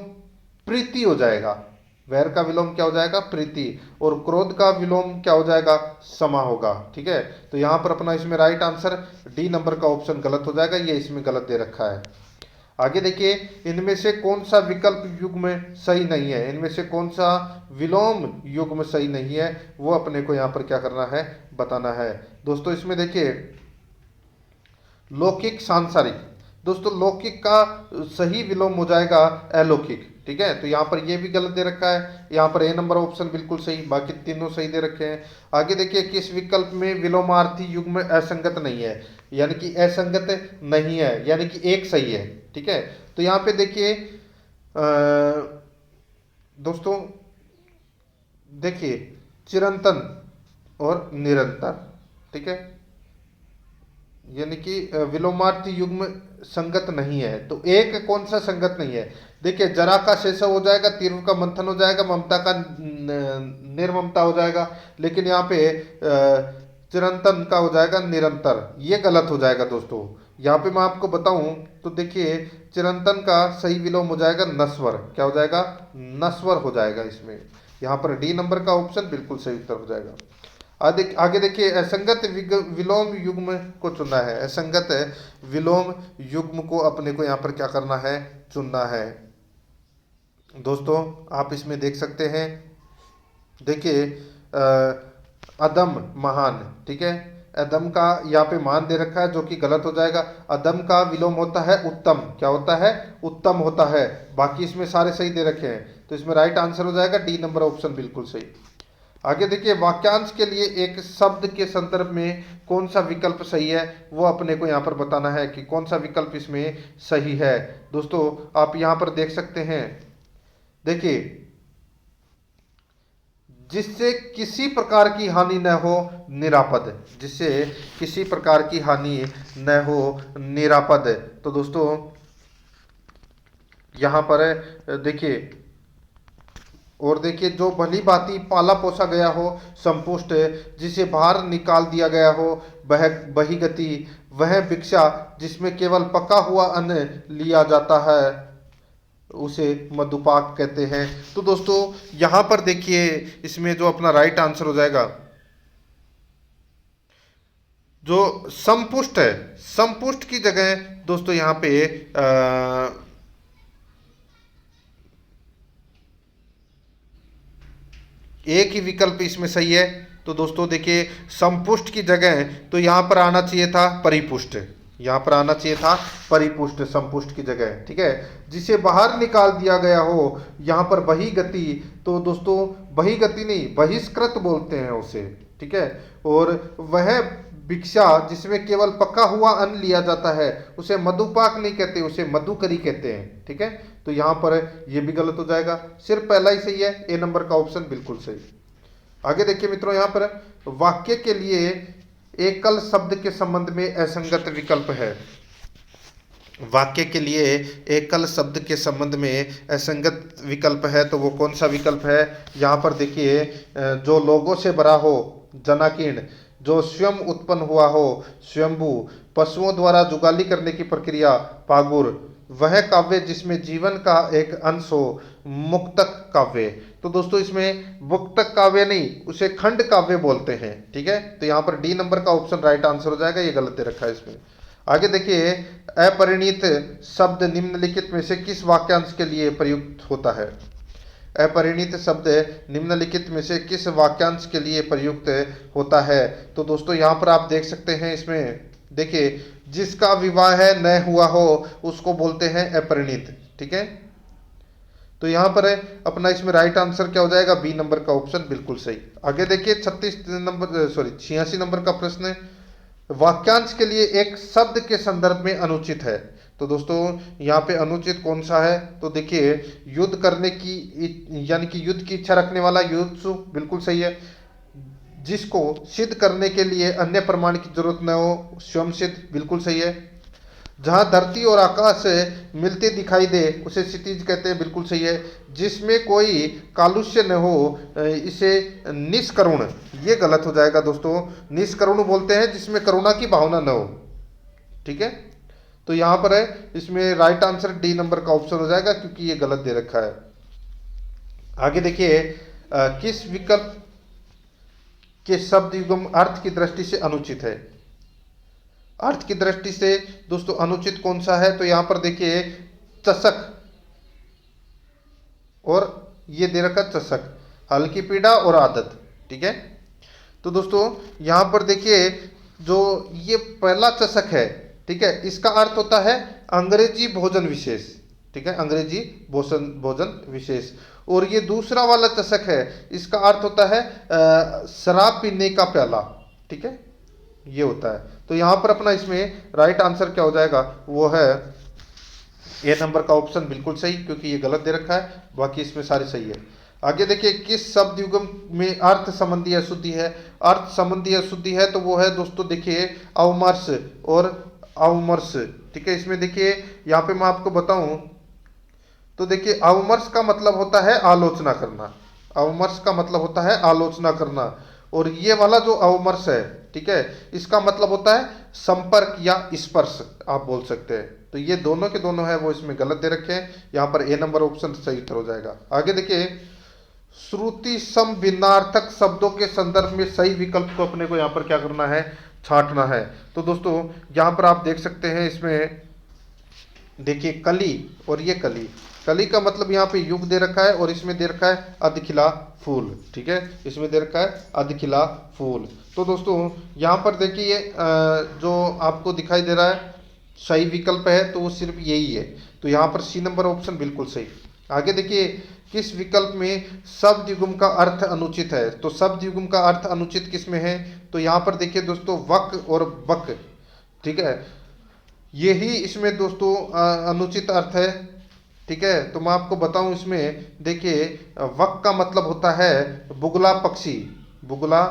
प्रीति हो जाएगा, वैर का विलोम क्या हो जाएगा, प्रीति, और क्रोध का विलोम क्या हो जाएगा, समा होगा। ठीक है, तो यहाँ पर अपना इसमें राइट आंसर डी नंबर का ऑप्शन गलत हो जाएगा, ये इसमें गलत दे रखा है। आगे देखिए, इनमें से कौन सा विकल्प युग्म सही नहीं है, इनमें से कौन सा विलोम युग्म सही नहीं है, वो अपने को यहाँ पर क्या करना है, बताना है। दोस्तों इसमें देखिए लौकिक सांसारिक, दोस्तों लौकिक का सही विलोम हो जाएगा अलौकिक। ठीक है, तो यहाँ पर ये भी गलत दे रखा है, यहाँ पर ए नंबर ऑप्शन बिल्कुल सही, बाकी तीनों सही दे रखे हैं। आगे देखिए, किस विकल्प में विलोमार्थी युग्म असंगत नहीं है, यानी कि असंगत नहीं है, यानी कि एक सही है। ठीक है, तो यहाँ पे देखिए दोस्तों देखिए चिरंतन और निरंतर, ठीक है, यानी कि विलोमार्थी युग्म संगत नहीं है, तो एक कौन सा संगत नहीं है, देखिए जरा का शेषव हो जाएगा, तीव्र का मंथन हो जाएगा, ममता का निर्ममता हो जाएगा, लेकिन यहाँ पे चिरंतन का हो जाएगा निरंतर, ये गलत हो जाएगा दोस्तों। यहाँ पे मैं आपको बताऊं तो देखिए चिरंतन का सही विलोम हो जाएगा नस्वर, क्या हो जाएगा, नस्वर हो जाएगा इसमें, यहाँ पर डी नंबर का ऑप्शन बिल्कुल सही उत्तर हो जाएगा। आगे देखिए, असंगत विलोम युग्म को चुनना है, असंगत विलोम युग्म को अपने को यहाँ पर क्या करना है, चुनना है। दोस्तों आप इसमें देख सकते हैं, देखिए अदम महान, ठीक है, अदम का यहाँ पे मान दे रखा है जो कि गलत हो जाएगा। अदम का विलोम होता है उत्तम, क्या होता है, उत्तम होता है, बाकी इसमें सारे सही दे रखे हैं, तो इसमें राइट आंसर हो जाएगा डी नंबर ऑप्शन बिल्कुल सही। आगे देखिए, वाक्यांश के लिए एक शब्द के संदर्भ में कौन सा विकल्प सही है, वो अपने को यहाँ पर बताना है कि कौन सा विकल्प इसमें सही है। दोस्तों आप यहाँ पर देख सकते हैं, देखिए जिससे किसी प्रकार की हानि न हो निरापद, जिससे किसी प्रकार की हानि न हो निरापद, तो दोस्तों यहाँ पर देखिए, और देखिए जो भली भांति पाला पोसा गया हो संपुष्ट, जिसे बाहर निकाल दिया गया हो वह बहिगति, वह भिक्षा जिसमें केवल पका हुआ अन्न लिया जाता है उसे मधुपाक कहते हैं। तो दोस्तों यहाँ पर देखिए इसमें जो अपना राइट आंसर हो जाएगा, जो संपुष्ट है, संपुष्ट की जगह दोस्तों यहाँ पे एक ही विकल्प इसमें सही है, तो दोस्तों देखिए संपुष्ट की जगह तो यहाँ पर आना चाहिए था परिपुष्ट, यहाँ पर आना चाहिए था परिपुष्ट संपुष्ट की जगह, ठीक है, जिसे बाहर निकाल दिया गया हो, यहाँ पर बहिगति, तो दोस्तों बहिगति नहीं बहिष्कृत बोलते हैं उसे, ठीक है, और वह भिक्षा जिसमें केवल पका हुआ अन्न लिया जाता है उसे मधुपाक नहीं कहते, उसे मधुकरी कहते हैं, ठीक है, तो यहाँ पर ये भी गलत हो जाएगा, सिर्फ पहला ही सही है, ए नंबर का ऑप्शन बिल्कुल सही। आगे देखिए मित्रों, यहाँ पर वाक्य के लिए एकल शब्द के संबंध में असंगत विकल्प है। वाक्य के लिए एकल शब्द के संबंध में असंगत विकल्प है, तो वो कौन सा विकल्प है? यहाँ पर देखिए, जो लोगों से भरा हो जनाकीर्ण, जो स्वयं उत्पन्न हुआ हो स्वयंभू, पशुओं द्वारा जुगाली करने की प्रक्रिया पागुर, वह काव्य जिसमें जीवन का एक अंश हो मुक्तक काव्य। तो दोस्तों इसमें मुक्तक काव्य नहीं, उसे खंड काव्य बोलते हैं। ठीक है, तो यहाँ पर डी नंबर का ऑप्शन राइट आंसर हो जाएगा, ये गलत दे रखा है इसमें। आगे देखिए, अपरिणीत शब्द निम्नलिखित में से किस वाक्यांश के लिए प्रयुक्त होता है? अपरिणीत शब्द निम्नलिखित में से किस वाक्यांश के लिए प्रयुक्त होता है? तो दोस्तों यहाँ पर आप देख सकते हैं, इसमें देखिए, जिसका विवाह न हुआ हो उसको बोलते हैं अपरिणीत। ठीक है, तो यहाँ पर अपना इसमें राइट आंसर क्या हो जाएगा? बी नंबर का ऑप्शन बिल्कुल सही। आगे देखिए 86 नंबर का प्रश्न है, वाक्यांश के लिए एक शब्द के संदर्भ में अनुचित है। तो दोस्तों यहाँ पे अनुचित कौन सा है? तो देखिए, युद्ध करने की यानी कि युद्ध की इच्छा रखने वाला युत्सु, बिल्कुल सही है। जिसको सिद्ध करने के लिए अन्य प्रमाण की जरूरत न हो, स्वयं सिद्ध, बिल्कुल सही है। जहाँ धरती और आकाश मिलते दिखाई दे उसे क्षितिज कहते हैं, बिल्कुल सही है। जिसमें कोई कालुष्य न हो इसे निष्करुण, ये गलत हो जाएगा दोस्तों। निष्करुण बोलते हैं जिसमें करुणा की भावना न हो। ठीक है, तो यहाँ पर है इसमें राइट आंसर डी नंबर का ऑप्शन हो जाएगा, क्योंकि ये गलत दे रखा है। आगे देखिए, किस विकल्प के शब्द युग्म अर्थ की दृष्टि से अनुचित है? अर्थ की दृष्टि से दोस्तों अनुचित कौन सा है? तो यहां पर देखिए, चषक, और ये दे रखा चषक, हल्की पीड़ा और आदत। ठीक है, तो दोस्तों यहां पर देखिए, जो ये पहला चषक है, ठीक है, इसका अर्थ होता है अंग्रेजी भोजन विशेष। ठीक है, अंग्रेजी भोजन विशेष। और ये दूसरा वाला चषक है, इसका अर्थ होता है शराब पीने का प्याला। ठीक है, ये होता है। तो यहां पर अपना इसमें राइट आंसर क्या हो जाएगा? वो है ए नंबर का ऑप्शन बिल्कुल सही, क्योंकि ये गलत दे रखा है, बाकी इसमें सारे सही है। आगे देखिए, किस शब्द युग्म में अर्थ संबंधी अशुद्धि है? अर्थ संबंधी अशुद्धि है तो वो है दोस्तों, देखिए, अवमर्श और अवमर्श। ठीक है, इसमें देखिए, यहाँ पे मैं आपको बताऊं तो देखिए, अवमर्श का मतलब होता है आलोचना करना। अवमर्श का मतलब होता है आलोचना करना। और ये वाला जो अवमर्श है, ठीक है, इसका मतलब होता है संपर्क या स्पर्श, आप बोल सकते हैं। तो ये दोनों के दोनों है वो इसमें गलत दे रखे हैं। यहाँ पर ए नंबर ऑप्शन सही उत्तर हो जाएगा। आगे देखिए, श्रुति सम भिन्नार्थक शब्दों के संदर्भ में सही विकल्प को अपने को यहाँ पर क्या करना है? छांटना है। तो दोस्तों यहाँ पर आप देख सकते हैं, इसमें देखिए, कली और ये कली, कली का मतलब यहाँ पे युग दे रखा है, और इसमें दे रखा है अधखिला फूल। ठीक है, इसमें दे रखा है अधखिला फूल। तो दोस्तों यहाँ पर देखिए, जो आपको दिखाई दे रहा है सही विकल्प है तो वो सिर्फ यही है। तो यहाँ पर सी नंबर ऑप्शन बिल्कुल सही। आगे देखिए, किस विकल्प में शब्द युग्म का अर्थ अनुचित है? तो शब्द युग्म का अर्थ अनुचित किस में है? तो यहाँ पर देखिए दोस्तों, वक और बक। ठीक है, यही इसमें दोस्तों अनुचित अर्थ है। ठीक है, तो मैं आपको बताऊं, इसमें देखिए, वक का मतलब होता है बुगला पक्षी, बुगला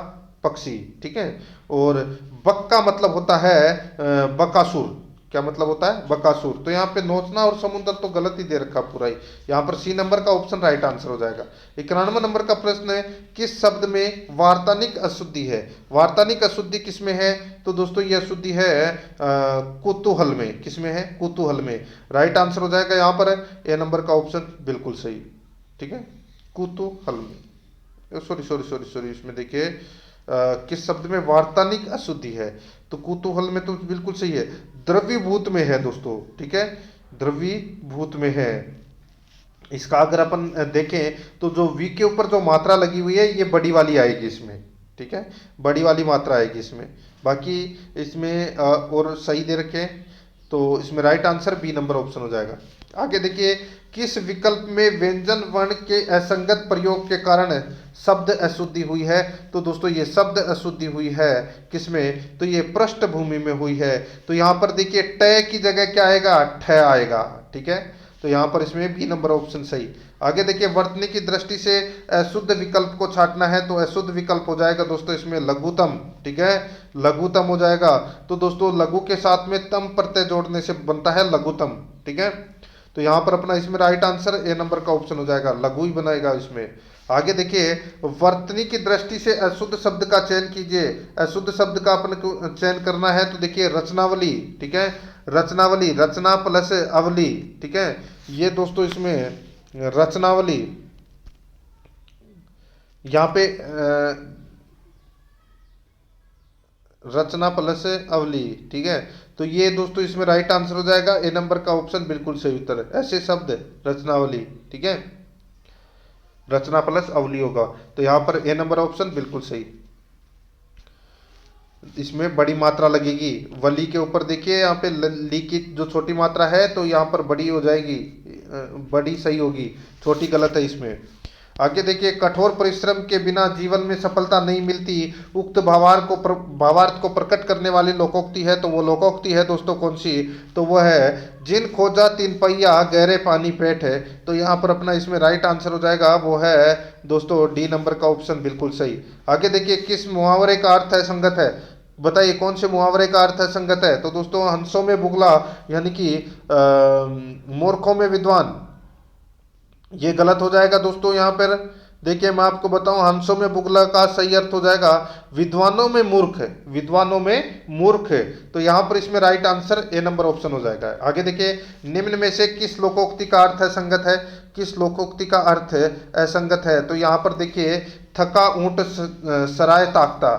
पक्षी। ठीक है, और बक का मतलब होता है बकासुर। क्या मतलब होता है? बकासुर। तो यहाँ पे नोचना और समुद्र तो गलत ही दे रखा पूरा ही। यहाँ पर सी नंबर का ऑप्शन राइट आंसर हो जाएगा। 91 नंबर का प्रश्न है, किस शब्द में वार्तानिक अशुद्धि है? वार्तानिक अशुद्धि किसमें है? तो दोस्तों ये अशुद्धि है कुतूहल में। किसमें है? कुतूहल में। राइट आंसर हो जाएगा यहाँ पर ए नंबर का ऑप्शन बिल्कुल सही। ठीक है, कुतूहल में, सॉरी, इसमें देखिए किस शब्द में वार्तानिक अशुद्धि है? तो कुतूहल में तो बिल्कुल सही है। द्रव्यभूत में है दोस्तों। ठीक है, द्रव्यभूत में है। इसका अगर अपन देखें तो जो वी के ऊपर जो मात्रा लगी हुई है ये बड़ी वाली आएगी इसमें। ठीक है, बड़ी वाली मात्रा आएगी इसमें। बाकी इसमें और सही दे रखे, तो इसमें right answer B number option हो जाएगा। आगे देखिए, किस विकल्प में व्यंजन वर्ण के असंगत प्रयोग के कारण शब्द अशुद्धि हुई है? तो दोस्तों ये शब्द अशुद्धि हुई है किसमें? तो ये पृष्ठभूमि में हुई है। तो यहाँ पर देखिए, ट की जगह क्या आएगा? ठ आएगा। ठीक है, तो यहाँ पर इसमें बी नंबर ऑप्शन सही। आगे देखिए, वर्तनी की दृष्टि से अशुद्ध विकल्प को छांटना है तो अशुद्ध विकल्प हो जाएगा दोस्तों इसमें लघुतम। ठीक है, लघुतम हो जाएगा। तो दोस्तों लघु के साथ में तम प्रत्यय जोड़ने से बनता है लघुतम। ठीक है, तो यहाँ पर अपना इसमें राइट आंसर ए नंबर का ऑप्शन हो जाएगा, लघु ही बनाएगा इसमें। आगे देखिए, वर्तनी की दृष्टि से अशुद्ध शब्द का चयन कीजिए। अशुद्ध शब्द का अपन को चयन करना है तो देखिए रचनावली। ठीक है, रचनावली, रचना प्लस अवली। ठीक है, ये दोस्तों इसमें रचनावली, यहाँ पे रचना प्लस अवली। ठीक है, तो ये दोस्तों इसमें राइट आंसर हो जाएगा, ए नंबर का ऑप्शन बिल्कुल सही उत्तर है। ऐसे शब्द रचनावली। ठीक है, रचना प्लस अवली होगा, तो यहां पर ए नंबर ऑप्शन बिल्कुल सही। इसमें बड़ी मात्रा लगेगी, वली के ऊपर देखिए यहाँ पे ली की जो छोटी मात्रा है तो यहाँ पर बड़ी हो जाएगी, बड़ी सही होगी, छोटी गलत है इसमें। आगे देखिए, कठोर परिश्रम के बिना जीवन में सफलता नहीं मिलती। उक्त भावार्थ को प्रकट करने वाली लोकोक्ति है तो वो लोकोक्ति है दोस्तों कौन सी, तो वो है जिन खोजा तीन पहिया गहरे पानी पेट है। तो यहाँ पर अपना इसमें राइट आंसर हो जाएगा, वो है दोस्तों डी नंबर का ऑप्शन बिल्कुल सही। आगे देखिए, किस मुहावरे का अर्थ है संगत है, बताइए कौन से मुहावरे का अर्थ है संगत है। तो दोस्तों हंसों में बुगला यानी कि मूर्खों में विद्वान, ये गलत हो जाएगा दोस्तों। यहाँ पर देखिए मैं आपको बताऊं, हंसों में बुगला का सही अर्थ हो जाएगा विद्वानों में मूर्ख है, विद्वानों में मूर्ख है। तो यहाँ पर इसमें right answer A number option हो जाएगा। आगे देखिए, निम्न में से किस लोकोक्ति का अर्थ है संगत है, किस लोकोक्ति का अर्थ है असंगत है। तो यहाँ पर देखिए, थका ऊंट सराय ताकता,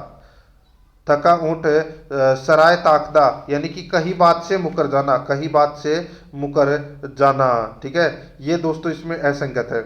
थका ऊंट सराय ताकदा, यानी कि कही बात से मुकर जाना, कही बात से मुकर जाना। ठीक है, ये दोस्तों इसमें असंगत है।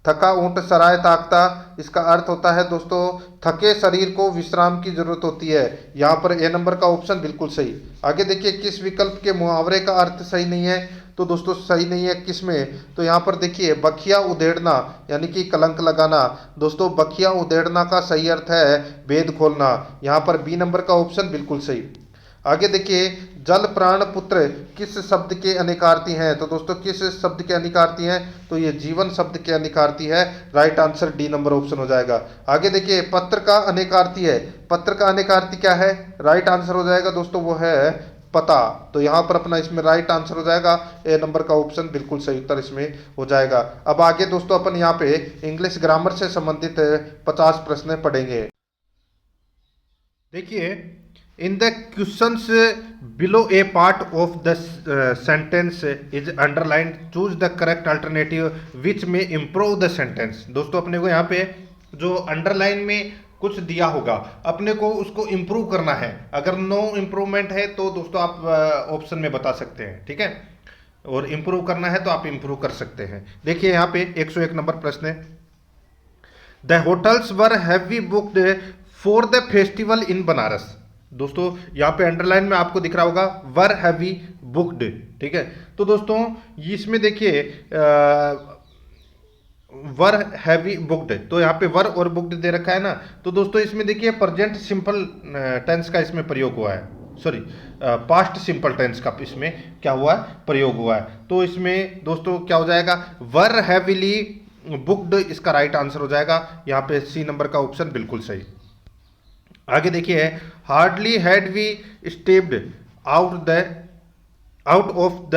थका ऊंट सराय ताकता, इसका अर्थ होता है दोस्तों थके शरीर को विश्राम की जरूरत होती है। यहाँ पर ए नंबर का ऑप्शन बिल्कुल सही। आगे देखिए, किस विकल्प के मुहावरे का अर्थ सही नहीं है, तो दोस्तों सही नहीं है किसमें, तो यहाँ पर देखिए बखिया उधेड़ना यानी कि कलंक लगाना। दोस्तों बखिया उधेड़ना का सही अर्थ है भेद खोलना। यहाँ पर बी नंबर का ऑप्शन बिल्कुल सही। आगे देखिए, जल प्राण पुत्र किस शब्द के अनिकार्थी हैं, तो दोस्तों किस शब्द के अनिकार्थी हैं, तो ये जीवन शब्द के अनिकार्थी है। Right answer D number option हो जाएगा। आगे देखिए, पत्र का अनिकार्थी है, पत्र का अनिकार्थी क्या है, राइट आंसर हो जाएगा दोस्तों वो है पता। तो यहाँ पर अपना इसमें राइट आंसर हो जाएगा, ए नंबर का ऑप्शन बिल्कुल सही उत्तर इसमें हो जाएगा। अब आगे दोस्तों अपन यहाँ पे इंग्लिश ग्रामर से संबंधित 50 प्रश्न पढ़ेंगे। देखिए, in the questions below A part of the sentence is underline, choose the correct alternative विच में इम्प्रूव द सेंटेंस। दोस्तों अपने को यहाँ पे जो अंडरलाइन में कुछ दिया होगा, अपने को उसको इम्प्रूव करना है। अगर नो इम्प्रूवमेंट है तो दोस्तों आप ऑप्शन में बता सकते हैं। ठीक है, और इम्प्रूव करना है तो आप इम्प्रूव कर सकते हैं। देखिए यहाँ पे 101 नंबर प्रश्न है, the hotels were heavy booked for the festival in Banaras. दोस्तों यहाँ पे अंडरलाइन में आपको दिख रहा होगा वर हैवी बुक्ड। ठीक है, तो दोस्तों इसमें देखिए वर हैवी बुक्ड, तो यहाँ पे वर और बुक्ड दे रखा है ना, तो दोस्तों इसमें देखिए प्रेजेंट सिंपल टेंस का इसमें प्रयोग हुआ है, सॉरी पास्ट सिंपल टेंस का इसमें क्या हुआ है, प्रयोग हुआ है। तो इसमें दोस्तों क्या हो जाएगा, वर हैवीली बुक्ड, इसका राइट आंसर हो जाएगा यहाँ पे सी नंबर का ऑप्शन बिल्कुल सही। आगे देखिए, hardly had we stepped out of the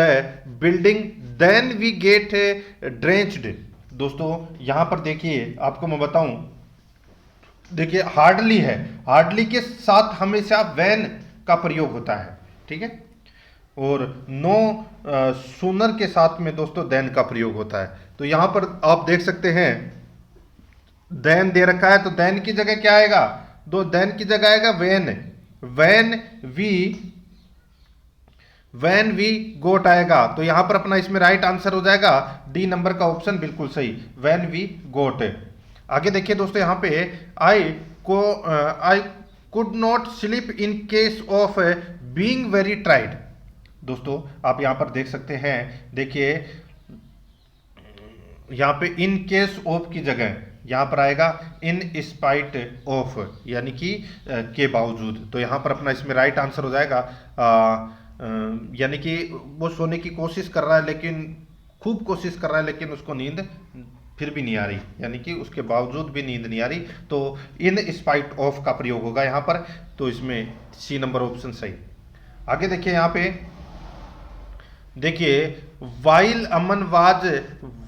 building then we get drenched. दोस्तों यहां पर देखिए आपको मैं बताऊं, देखिए हार्डली है, हार्डली के साथ हमेशा वैन का प्रयोग होता है। ठीक है, और नो सूनर के साथ में दोस्तों देन का प्रयोग होता है। तो यहां पर आप देख सकते हैं देन दे रखा है, तो देन की जगह क्या आएगा, दो देन की जगह आएगा वैन, वैन वी गोट आएगा। तो यहां पर अपना इसमें राइट आंसर हो जाएगा डी नंबर का ऑप्शन बिल्कुल सही, वैन वी गोट। आगे देखिए दोस्तों यहाँ पे I could not sleep in case of being very tried. दोस्तों आप यहां पर देख सकते हैं, देखिए यहां पे इन केस ऑफ की जगह यहां पर आएगा इन स्पाइट ऑफ, यानी कि के बावजूद। तो यहां पर अपना इसमें राइट आंसर हो जाएगा यानी कि वो सोने की कोशिश कर रहा है लेकिन खूब कोशिश कर रहा है लेकिन उसको नींद फिर भी नहीं आ रही, यानी कि उसके बावजूद भी नींद नहीं आ रही, तो इन स्पाइट ऑफ का प्रयोग होगा यहाँ पर। तो इसमें सी नंबर ऑप्शन सही। आगे देखिए यहाँ पे, देखिए while Aman was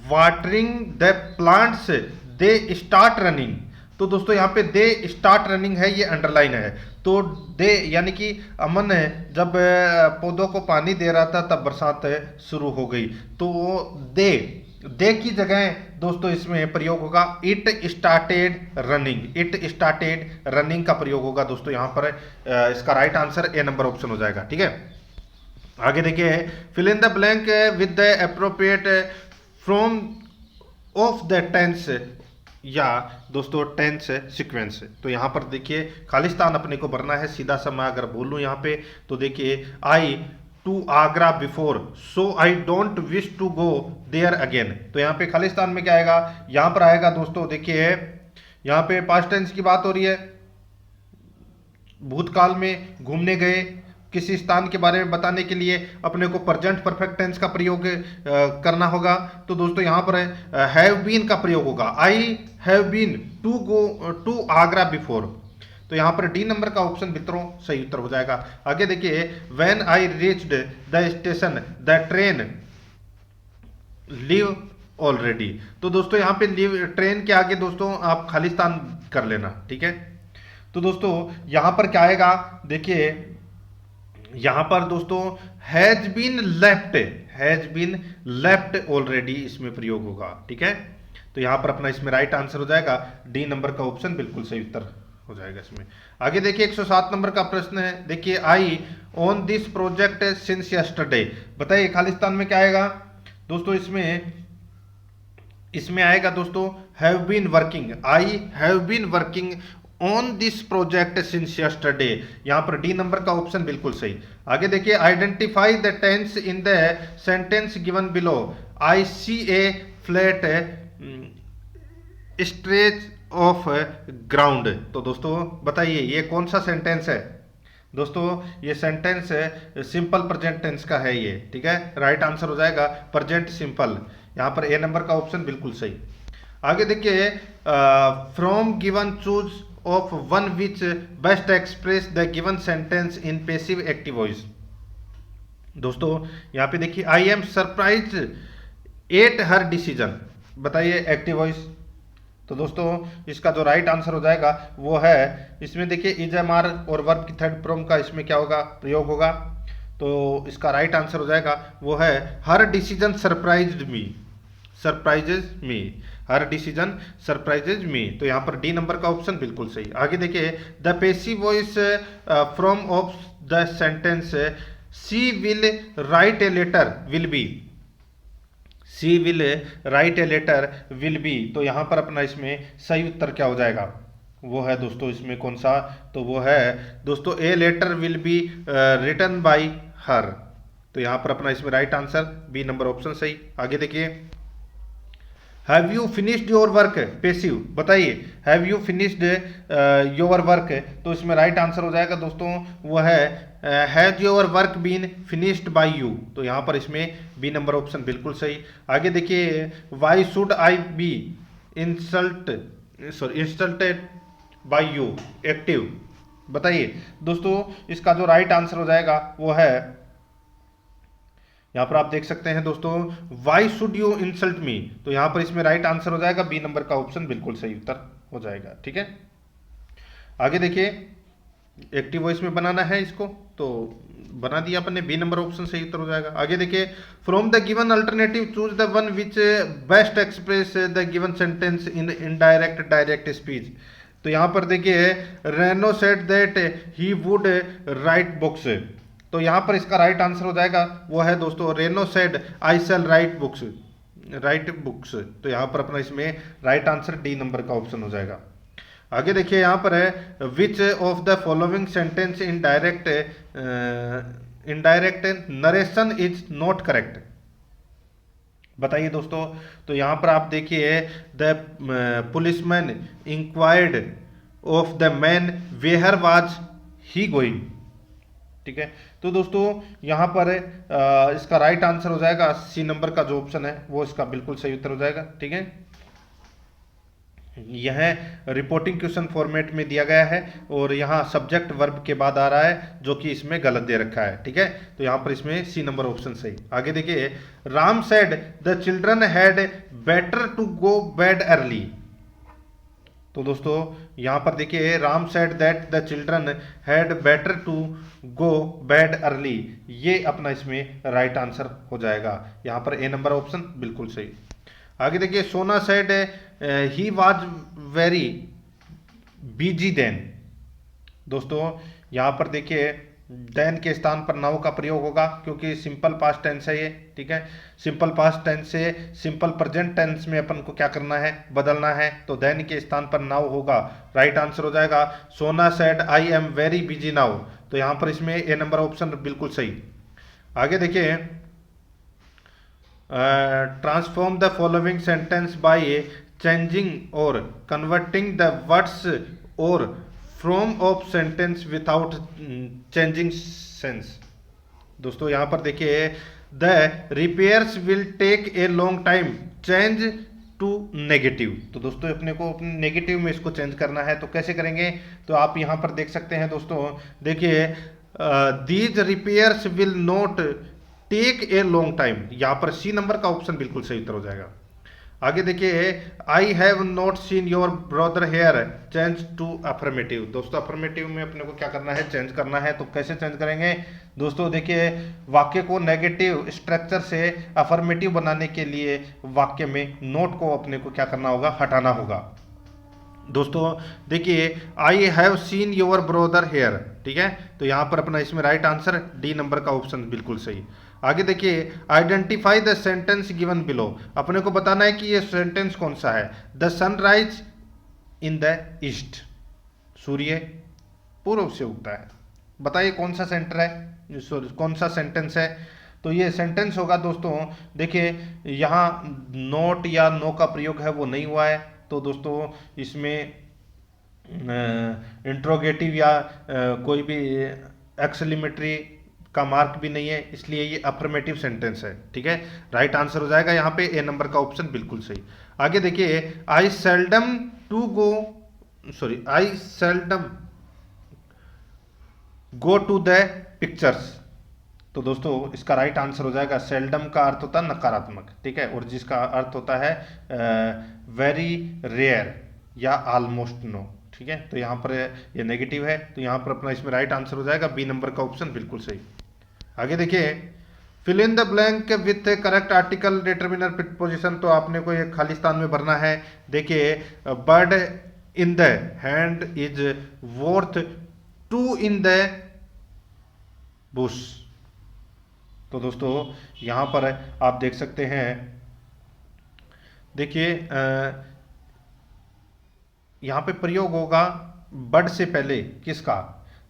watering the plants they start running. तो दोस्तों यहाँ पे दे स्टार्ट रनिंग है, ये अंडरलाइन है। तो दे यानी कि अमन जब पौधों को पानी दे रहा था तब बरसात शुरू हो गई। तो दे की जगह दोस्तों इसमें प्रयोग होगा it started running. It started running का प्रयोग होगा दोस्तों यहाँ पर। इसका right answer A number option हो जाएगा, ठीक है। आगे देखिए, fill in the blank with the appropriate from of the tense, या दोस्तों टेंस सीक्वेंस। तो यहाँ पर देखिए खालिस्तान अपने को भरना है। सीधा सा मैं अगर बोलूँ यहाँ पे तो देखिए, I to Agra before so I don't wish to go there again. तो यहाँ पे खालिस्तान में क्या आएगा, यहाँ पर आएगा दोस्तों, देखिए यहाँ पे पास्ट टेंस की बात हो रही है। भूतकाल में घूमने गए, किसी स्थान के बारे में बताने के लिए अपने को प्रेजेंट परफेक्ट टेंस का प्रयोग करना होगा। तो दोस्तों यहाँ पर हैव बीन का प्रयोग होगा। I have been to go to Agra before. तो यहाँ पर डी नंबर का ऑप्शन मित्रों सही उत्तर हो जाएगा। आगे देखिए, when I reached the station the train leave already. तो दोस्तों यहाँ पे लीव, ट्रेन के आगे दोस्तों आप खालिस्तान कर लेना, ठीक है। तो दोस्तों यहाँ पर क्या आएगा, देखिए यहां पर दोस्तों हैज बीन लेफ्ट ऑलरेडी इसमें प्रयोग होगा, ठीक है। तो यहां पर अपना इसमें राइट आंसर हो जाएगा डी नंबर का ऑप्शन बिल्कुल सही उत्तर हो जाएगा इसमें। आगे देखिए 107 नंबर का प्रश्न है। देखिए, I on this project since yesterday. बताइए खालिस्तान में क्या आएगा दोस्तों, इसमें आएगा दोस्तों have been working. I have been working on this project since yesterday. यहां पर डी नंबर का ऑप्शन बिल्कुल सही। आगे देखिए, identify the tense in the sentence given below. I see a flat stretch of ground. तो दोस्तों बताइए ये कौन सा सेंटेंस है दोस्तों, ये सेंटेंस सिंपल प्रेजेंट टेंस का है ये, ठीक है। राइट आंसर हो जाएगा प्रेजेंट सिंपल। यहां पर ए नंबर का ऑप्शन बिल्कुल सही। आगे देखिए, from given choose of one which best express the given sentence in passive active voice. दोस्तों यहाँ पे देखिए, I am surprise at her decision. बताइए एक्टिव वॉइस। तो दोस्तों इसका जो राइट आंसर हो जाएगा वो है, इसमें देखिए इज एम आर और वर्ब की थर्ड फॉर्म का इसमें क्या होगा, प्रयोग होगा। तो इसका राइट आंसर हो जाएगा वो है हर डिसीजन सरप्राइज्ड मी। सरप्राइजेज मी, हर डिसीजन सरप्राइजेज मी। तो यहाँ पर डी नंबर का ऑप्शन बिल्कुल सही। आगे देखिए, the passive voice from of the sentence she will write a letter will be. She will write a letter will be. तो यहाँ पर अपना इसमें सही उत्तर क्या हो जाएगा, वो है दोस्तों इसमें कौन सा, तो वो है दोस्तों a letter will be written by her. तो यहाँ पर अपना इसमें right answer B number option सही। आगे देखिए, have you finished your work passive. बताइए have you finished your work. तो इसमें राइट आंसर हो जाएगा दोस्तों वो है has your work been finished by you. तो यहाँ पर इसमें बी नंबर ऑप्शन बिल्कुल सही। आगे देखिए, why should I be insulted by you active. बताइए दोस्तों इसका जो राइट आंसर हो जाएगा वो है, यहां पर आप देख सकते हैं दोस्तों, why should you insult me. तो यहां पर इसमें राइट आंसर हो जाएगा बी नंबर का ऑप्शन बिल्कुल सही उत्तर हो जाएगा, ठीक है। आगे देखिए, एक्टिव वॉइस में बनाना है इसको, तो बना दिया अपन ने, बी नंबर ऑप्शन सही उत्तर हो जाएगा। आगे देखिए, from the given alternative choose the one which best express the given sentence in indirect direct speech. तो यहां पर देखिए, Reno said that he would write books. तो यहां पर इसका राइट आंसर हो जाएगा वो है दोस्तों, Reno said I shall write books. तो यहां पर अपना इसमें राइट आंसर डी नंबर का ऑप्शन हो जाएगा। आगे देखिए, यहां पर है which of the following sentence in direct narration is not correct. बताइए दोस्तों। तो यहां पर आप देखिए, the policeman inquired of the man where was he going. ठीक है। तो दोस्तों यहाँ पर इसका राइट आंसर हो जाएगा सी नंबर का जो ऑप्शन है वो इसका बिल्कुल सही उत्तर हो जाएगा। ठीक है, यह रिपोर्टिंग क्वेश्चन फॉर्मेट में दिया गया है और यहाँ सब्जेक्ट वर्ब के बाद आ रहा है जो कि इसमें गलत दे रखा है। ठीक है, तो यहाँ पर इसमें सी नंबर ऑप्शन सही। आगे देखिए, Ram said the children had better to go bed early. तो दोस्तों यहाँ पर देखिए, Ram said that the children had better to go bed early, ये अपना इसमें राइट आंसर हो जाएगा। यहाँ पर ए नंबर ऑप्शन बिल्कुल सही। आगे देखिए, Sona said he was very busy then. दोस्तों यहाँ पर देखिए, देन के स्थान पर नाउ का प्रयोग होगा क्योंकि सिंपल पास्ट टेंस है ये। ठीक है, सिंपल पास्ट टेंस से सिंपल प्रेजेंट टेंस में अपन को क्या करना है, बदलना है, तो देन के स्थान पर नाउ होगा। राइट आंसर हो जाएगा सोना said I am very busy now, तो यहाँ पर इसमें ए नंबर ऑप्शन बिल्कुल सही। आगे देखिए, transform the following sentence by changing और कन्वर्टिंग द वर्ड्स और from of sentence without changing sense. दोस्तों यहाँ पर देखिए, the repairs will take a long time change to negative. तो दोस्तों अपने को अपने नेगेटिव में इसको चेंज करना है, तो कैसे करेंगे, तो आप यहाँ पर देख सकते हैं दोस्तों। देखिए, these repairs will not take a long time, यहाँ पर सी नंबर का ऑप्शन बिल्कुल सही उत्तर हो जाएगा। आगे देखिए, I have not seen your brother here change to affirmative. दोस्तों अफर्मेटिव में अपने को क्या करना है, चेंज करना है, तो कैसे चेंज करेंगे दोस्तों। देखिए, वाक्य को नेगेटिव स्ट्रक्चर से अफर्मेटिव बनाने के लिए वाक्य में नोट को अपने को क्या करना होगा, हटाना होगा। दोस्तों देखिए, I have seen your brother here, ठीक है, तो यहाँ पर अपना इसमें राइट आंसर डी नंबर का ऑप्शन बिल्कुल सही। आगे देखिए, identify the sentence given below, अपने को बताना है कि ये सेंटेंस कौन सा है। The sunrise in the east, सूर्य पूर्व से उगता है। बताइए कौन सा सेंटर है, कौन सा सेंटेंस है, तो ये सेंटेंस होगा दोस्तों। देखिए यहाँ नोट या नो का प्रयोग है वो नहीं हुआ है, तो दोस्तों इसमें इंट्रोगेटिव या कोई भी एक्सक्लेमेटरी का मार्क भी नहीं है, इसलिए ये अफर्मेटिव सेंटेंस है। ठीक है, राइट आंसर हो जाएगा यहाँ पे ए नंबर का ऑप्शन बिल्कुल सही। आगे देखिए, I seldom go to the pictures, तो दोस्तों इसका राइट आंसर हो जाएगा, सेल्डम का अर्थ होता है नकारात्मक, ठीक है, और जिसका अर्थ होता है वेरी रेयर या ऑलमोस्ट नो। ठीक है, तो यहाँ पर ये नेगेटिव है, तो यहाँ पर अपना इसमें राइट आंसर हो जाएगा बी नंबर का ऑप्शन बिल्कुल सही। आगे देखिए, fill in the blank with correct article determiner preposition, तो आपने को ये खाली स्थान में भरना है। देखिए, bird in the hand is worth two in the bush, तो दोस्तों यहाँ पर आप देख सकते हैं। देखिए यहाँ पे प्रयोग होगा बर्ड से पहले किसका,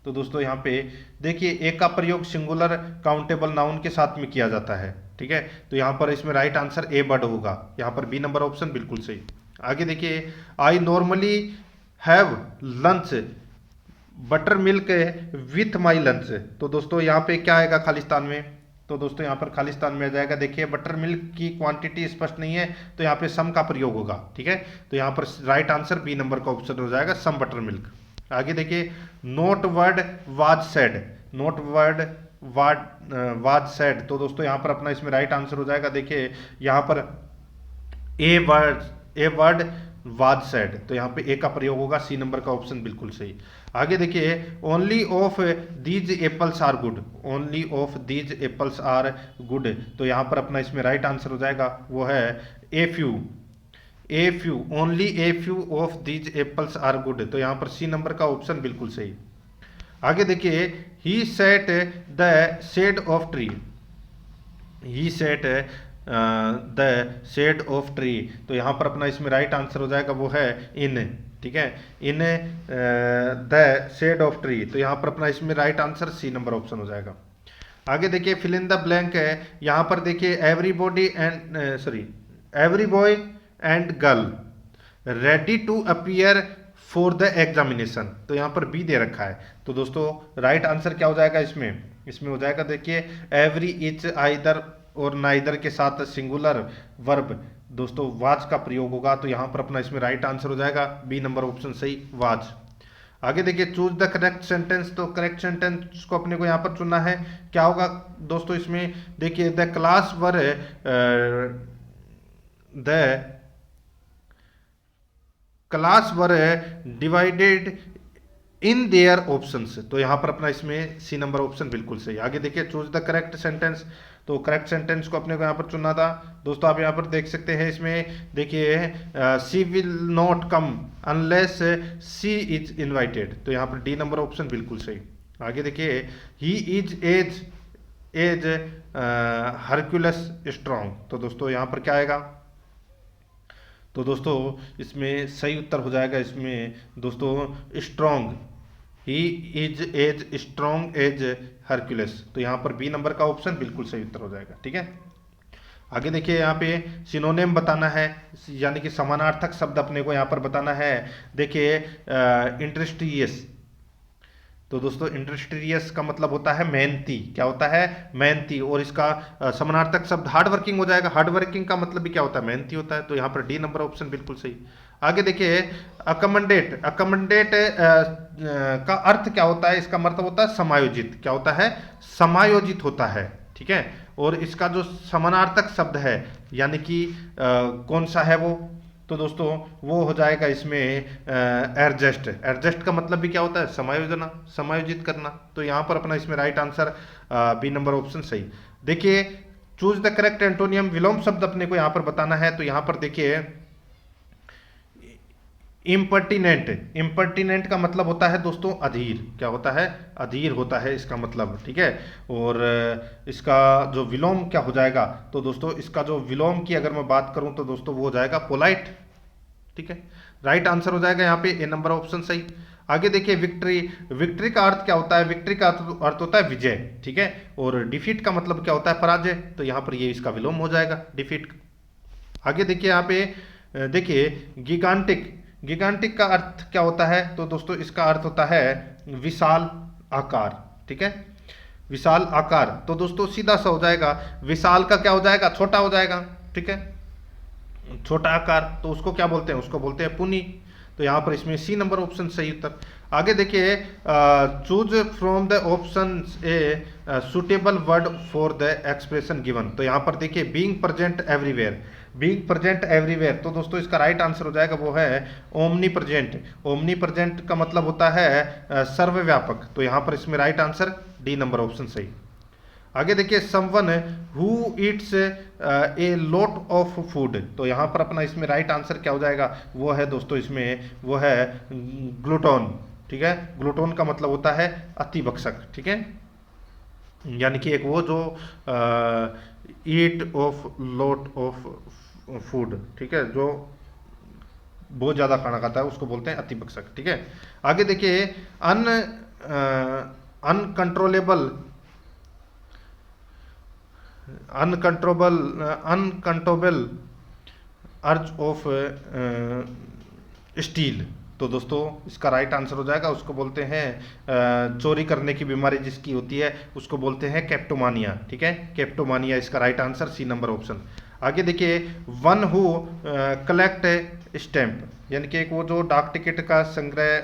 तो दोस्तों यहाँ पे देखिए एक का प्रयोग सिंगुलर काउंटेबल नाउन के साथ में किया जाता है। ठीक है, तो यहाँ पर इसमें राइट आंसर ए बर्ड होगा, यहाँ पर बी नंबर ऑप्शन बिल्कुल सही। आगे देखिए, I normally have lunch butter milk with my lunch, तो दोस्तों यहाँ पे क्या आएगा खालिस्तान में, तो दोस्तों यहाँ पर खालिस्तान में आ जाएगा। देखिए बटर मिल्क की क्वांटिटी स्पष्ट नहीं है, तो यहाँ पे सम का प्रयोग होगा। ठीक है, तो यहाँ पर राइट आंसर बी नंबर का ऑप्शन हो जाएगा, सम बटर मिल्क। आगे देखिए, note word was said, note word was said, तो दोस्तों यहाँ पर अपना इसमें राइट आंसर हो जाएगा। देखिए यहाँ पर ए वर्ड वाज सेड, तो यहाँ पे ए का प्रयोग होगा, सी नंबर का ऑप्शन बिल्कुल सही। आगे देखिए, only of these apples are good, only of these apples are good, तो यहाँ पर अपना इसमें राइट आंसर हो जाएगा, वो है a few, only a few of these apples are good, तो यहाँ पर सी नंबर का ऑप्शन बिल्कुल सही। आगे देखिए, he set the shade of tree, he set the shade of tree, तो यहाँ पर अपना इसमें राइट आंसर हो जाएगा, वो है इन। ठीक है, in the shade of tree, तो यहाँ पर अपना इसमें right answer C number option हो जाएगा। आगे देखिए, फिल इन द ब्लैंक है, यहाँ पर देखिए every boy and girl ready to appear for the examination, तो यहाँ पर बी दे रखा है। तो दोस्तों राइट आंसर क्या हो जाएगा इसमें, इसमें हो जाएगा देखिए एवरी, इच, आइदर और नाइदर के साथ सिंगुलर वर्ब दोस्तों वाज का प्रयोग होगा। तो यहाँ पर अपना इसमें राइट आंसर हो जाएगा बी नंबर ऑप्शन सही, वाज। आगे देखिए चूज द करेक्ट सेंटेंस, तो करेक्ट सेंटेंस को अपने को यहाँ पर चुनना है। क्या होगा दोस्तों इसमें, देखिए the class were the class were divided in their options, तो यहां पर अपना इसमें सी नंबर ऑप्शन बिल्कुल सही। आगे देखिए चूज द करेक्ट सेंटेंस, तो करेक्ट सेंटेंस को अपने को यहां पर चुनना था। दोस्तों आप यहां पर देख सकते हैं इसमें देखिए she will not come unless she is invited, तो यहां पर डी नंबर ऑप्शन बिल्कुल सही। आगे देखिए he is as as Hercules strong, तो दोस्तों यहां पर क्या आएगा, तो दोस्तों इसमें सही उत्तर हो जाएगा इसमें दोस्तों strong, he is as strong as Hercules, तो यहाँ पर बी नंबर का ऑप्शन बिल्कुल सही उत्तर हो जाएगा। ठीक है, आगे देखिए यहाँ पे सिनोनिम बताना है, यानी कि समानार्थक शब्द अपने को यहाँ पर बताना है। देखिए इंडस्ट्रियस, तो दोस्तों इंडस्ट्रियस का मतलब होता है मेहनती, क्या होता है मेहनती, और इसका समानार्थक शब्द हार्ड वर्किंग हो जाएगा। हार्ड वर्किंग का मतलब भी क्या होता है मेहनती होता है, तो यहाँ पर डी नंबर ऑप्शन बिल्कुल सही। आगे देखिए अकमंडेट, अकमंडेट का अर्थ क्या होता है, इसका मतलब होता है समायोजित, क्या होता है समायोजित होता है। ठीक है, और इसका जो समानार्थक शब्द है यानी कि कौन सा है वो, तो दोस्तों वो हो जाएगा इसमें एडजस्ट। एडजस्ट का मतलब भी क्या होता है समायोजना, समायोजित करना, तो यहाँ पर अपना इसमें right answer B number option सही। देखिए चूज द करेक्ट एंटोनियम, विलोम शब्द अपने को यहाँ पर बताना है। तो यहाँ पर देखिए इम्पर्टिनेंट, इम्पर्टिनेंट का मतलब होता है दोस्तों अधीर, क्या होता है अधीर होता है इसका मतलब। ठीक है, और इसका जो विलोम क्या हो जाएगा, तो दोस्तों इसका जो विलोम की अगर मैं बात करूं तो दोस्तों वो हो जाएगा पोलाइट। ठीक है, राइट आंसर हो जाएगा यहाँ पे ए नंबर ऑप्शन सही। आगे देखिए विक्ट्री, विक्ट्री का अर्थ क्या होता है, विक्ट्री का अर्थ होता है विजय। ठीक है, और डिफीट का मतलब क्या होता है पराजय, तो यहाँ पर ये इसका विलोम हो जाएगा डिफीट। आगे देखिए यहाँ पे देखिए गिगांटिक, गिगांटिक का अर्थ क्या होता है, तो दोस्तों इसका अर्थ होता है विशाल आकार। ठीक है, विशाल आकार, तो दोस्तों सीधा सा हो जाएगा विशाल का क्या हो जाएगा छोटा हो जाएगा। ठीक है, छोटा आकार, तो उसको क्या बोलते हैं, उसको बोलते हैं पुनी, तो यहाँ पर इसमें सी नंबर ऑप्शन सही उत्तर। आगे देखिए choose from the option a suitable word for the expression given, तो यहाँ पर देखिए being present everywhere, being present everywhere, तो दोस्तों इसका राइट आंसर हो जाएगा वो है ओमनी प्रेजेंट। ओमनी प्रेजेंट का मतलब होता है सर्वव्यापक, तो यहाँ पर इसमें right answer D number option सही। आगे देखिए someone who eats a lot of food, तो यहाँ पर अपना इसमें राइट आंसर क्या हो जाएगा, वो है दोस्तों इसमें वो है ग्लूटोन। ठीक है, ग्लूटोन का मतलब होता है अति भक्षक। ठीक है, यानी कि एक वो जो ईट ऑफ लॉट ऑफ फूड, ठीक है, जो बहुत ज़्यादा खाना खाता है उसको बोलते हैं अति भक्षक। ठीक है, आगे देखिए अनकंट्रोलेबल, अनकंट्रोलेबल अर्ज ऑफ स्टील, तो दोस्तों इसका राइट आंसर हो जाएगा, उसको बोलते हैं चोरी करने की बीमारी जिसकी होती है उसको बोलते हैं कैप्टोमानिया। ठीक है, कैप्टोमानिया इसका right answer C number option. आगे देखिए वन हु कलेक्ट स्टैम्प, यानी कि एक वो जो डाक टिकट का संग्रह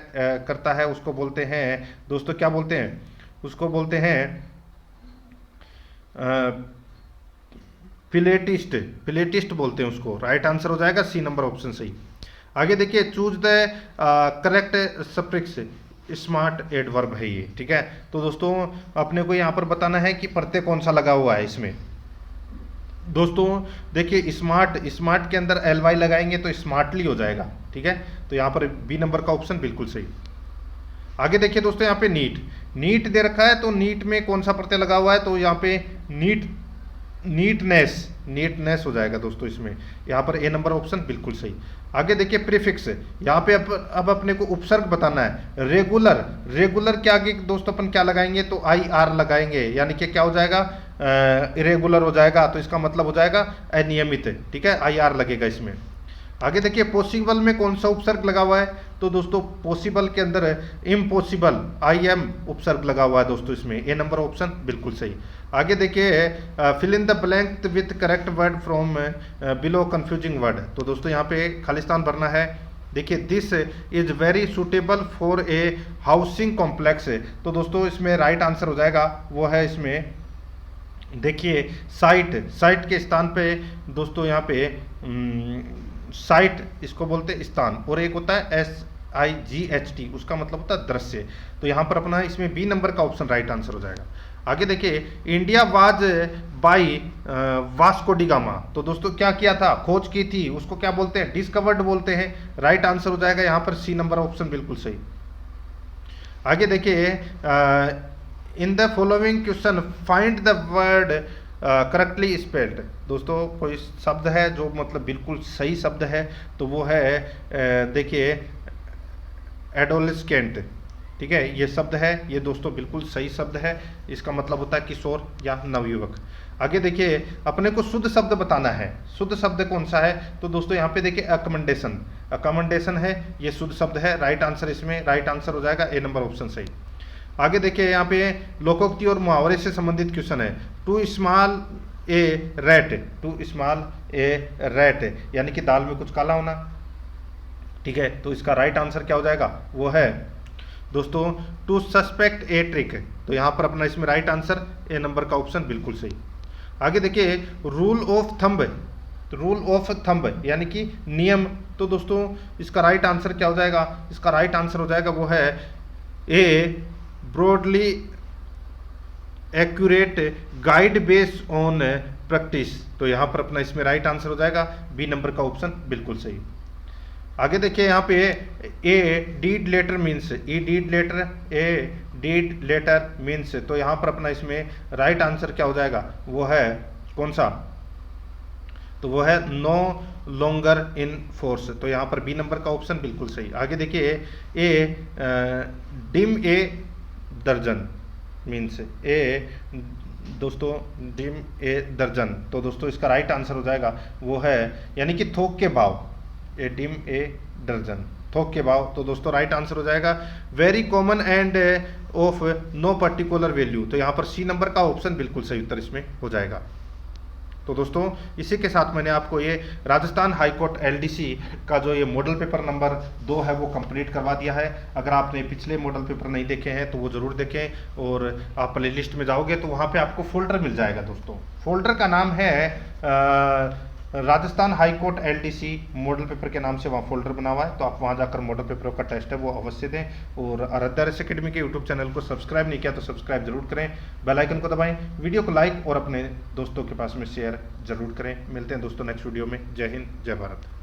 करता है उसको बोलते हैं दोस्तों क्या बोलते हैं, उसको बोलते हैं फिलेटिस्ट, फिलेटिस्ट बोलते हैं उसको, राइट आंसर हो जाएगा सी नंबर ऑप्शन सही। आगे देखिए choose the correct suffix, smart adverb है ये। ठीक है, तो दोस्तों अपने को यहाँ पर बताना है कि प्रत्यय कौन सा लगा हुआ है इसमें। दोस्तों देखिए स्मार्ट, स्मार्ट के अंदर एल वाई लगाएंगे तो स्मार्टली हो जाएगा। ठीक है, तो यहाँ पर बी नंबर का ऑप्शन बिल्कुल सही। आगे देखिए दोस्तों यहाँ पे नीट, नीट दे रखा है, तो नीट में कौन सा प्रत्यय लगा हुआ है, तो यहाँ पे नीट, नीटनेस, नीटनेस हो जाएगा दोस्तों इसमें, यहाँ पर ए नंबर ऑप्शन बिल्कुल सही। आगे देखिए प्रीफिक्स, यहाँ पे अब अपने को उपसर्ग बताना है। रेगुलर, रेगुलर के आगे दोस्तों अपन क्या लगाएंगे, तो आई आर लगाएंगे, यानी कि क्या हो जाएगा इरेगुलर हो जाएगा, तो इसका मतलब हो जाएगा अनियमित। ठीक है, आई आर लगेगा इसमें। आगे देखिए पॉसिबल में कौन सा उपसर्ग लगा हुआ है, तो दोस्तों पॉसिबल के अंदर इम्पॉसिबल IM उपसर्ग लगा हुआ है दोस्तों इसमें, ए नंबर ऑप्शन बिल्कुल सही। आगे देखिए fill in the blank with correct word from below confusing word, तो दोस्तों यहाँ पे खालिस्तान भरना है। देखिए this is very suitable for a housing complex, तो दोस्तों इसमें राइट आंसर हो जाएगा वो है इसमें देखिए साइट के स्थान पे दोस्तों यहाँ पे साइट इसको बोलते हैं स्थान, और एक होता है SIGHT, उसका मतलब होता है दृश्य। तो यहाँ पर अपना इसमें बी नंबर का ऑप्शन राइट आंसर हो जाएगा। आगे देखिए India was by Vasco D gamma, तो दोस्तों क्या किया था, खोज की थी, उसको क्या बोलते हैं, डिस्कवर्ड बोलते हैं। राइट आंसर हो जाएगा यहाँ पर सी नंबर ऑप्शन बिल्कुल सही। आगे देखिए in the following question find the word correctly spelled, दोस्तों कोई शब्द है जो मतलब बिल्कुल सही शब्द है, तो वो है देखिए एडोलेस्केंट, ठीक है, ये शब्द है, ये दोस्तों बिल्कुल सही शब्द है, इसका मतलब होता है किशोर या नवयुवक। आगे देखिए अपने को शुद्ध शब्द बताना है, शुद्ध शब्द कौन सा है, तो दोस्तों यहाँ पे देखिए अकमेंडेशन है, ये शुद्ध शब्द है। राइट आंसर इसमें राइट आंसर हो जाएगा ए नंबर ऑप्शन सही। आगे देखिए यहाँ पे लोकोक्ति और मुहावरे से संबंधित क्वेश्चन है, टू स्मॉल ए रैट, यानी कि दाल में कुछ काला होना, ठीक है, तो इसका राइट आंसर क्या हो जाएगा, वो है दोस्तों टू सस्पेक्ट ए ट्रिक, तो यहाँ पर अपना इसमें राइट आंसर ए नंबर का ऑप्शन बिल्कुल सही। आगे देखिए रूल ऑफ थंब यानी कि नियम, तो दोस्तों इसका राइट आंसर क्या हो जाएगा, इसका राइट आंसर हो जाएगा वो है a broadly accurate guide based on practice, तो यहाँ पर अपना इसमें राइट आंसर हो जाएगा बी नंबर का ऑप्शन बिल्कुल सही। आगे देखिए यहाँ पे ए डीड लेटर मीन्स, तो यहाँ पर अपना इसमें राइट आंसर क्या हो जाएगा, वो है कौन सा, तो वो है नो लॉन्गर इन फोर्स, तो यहाँ पर बी नंबर का ऑप्शन बिल्कुल सही। आगे देखिए डिम ए दर्जन मीन्स दोस्तों डिम ए दर्जन, तो दोस्तों इसका राइट आंसर हो जाएगा वो है यानी कि थोक के भाव, ए डिम ए दर्जन थोक के भाव, तो दोस्तों राइट आंसर हो जाएगा very common and of no particular value, तो यहाँ पर सी नंबर का ऑप्शन बिल्कुल सही उत्तर इसमें हो जाएगा। तो दोस्तों इसी के साथ मैंने आपको ये राजस्थान हाईकोर्ट LDC का जो ये मॉडल पेपर नंबर 2 है वो कंप्लीट करवा दिया है। अगर आपने पिछले मॉडल पेपर नहीं देखे हैं तो वो ज़रूर देखें, और आप प्ले लिस्ट में जाओगे तो वहाँ पे आपको फोल्डर मिल जाएगा दोस्तों। फोल्डर का नाम है Rajasthan high court LDC model paper के नाम से वहाँ फोल्डर बना हुआ है, तो आप वहाँ जाकर मॉडल पेपर का टेस्ट है वो अवश्य दें। और आराध्या अकेडमी के यूट्यूब चैनल को सब्सक्राइब नहीं किया तो सब्सक्राइब जरूर करें, बेल आइकन को दबाएं, वीडियो को लाइक और अपने दोस्तों के पास में शेयर जरूर करें। मिलते हैं दोस्तों नेक्स्ट वीडियो में। जय हिंद, जय भारत।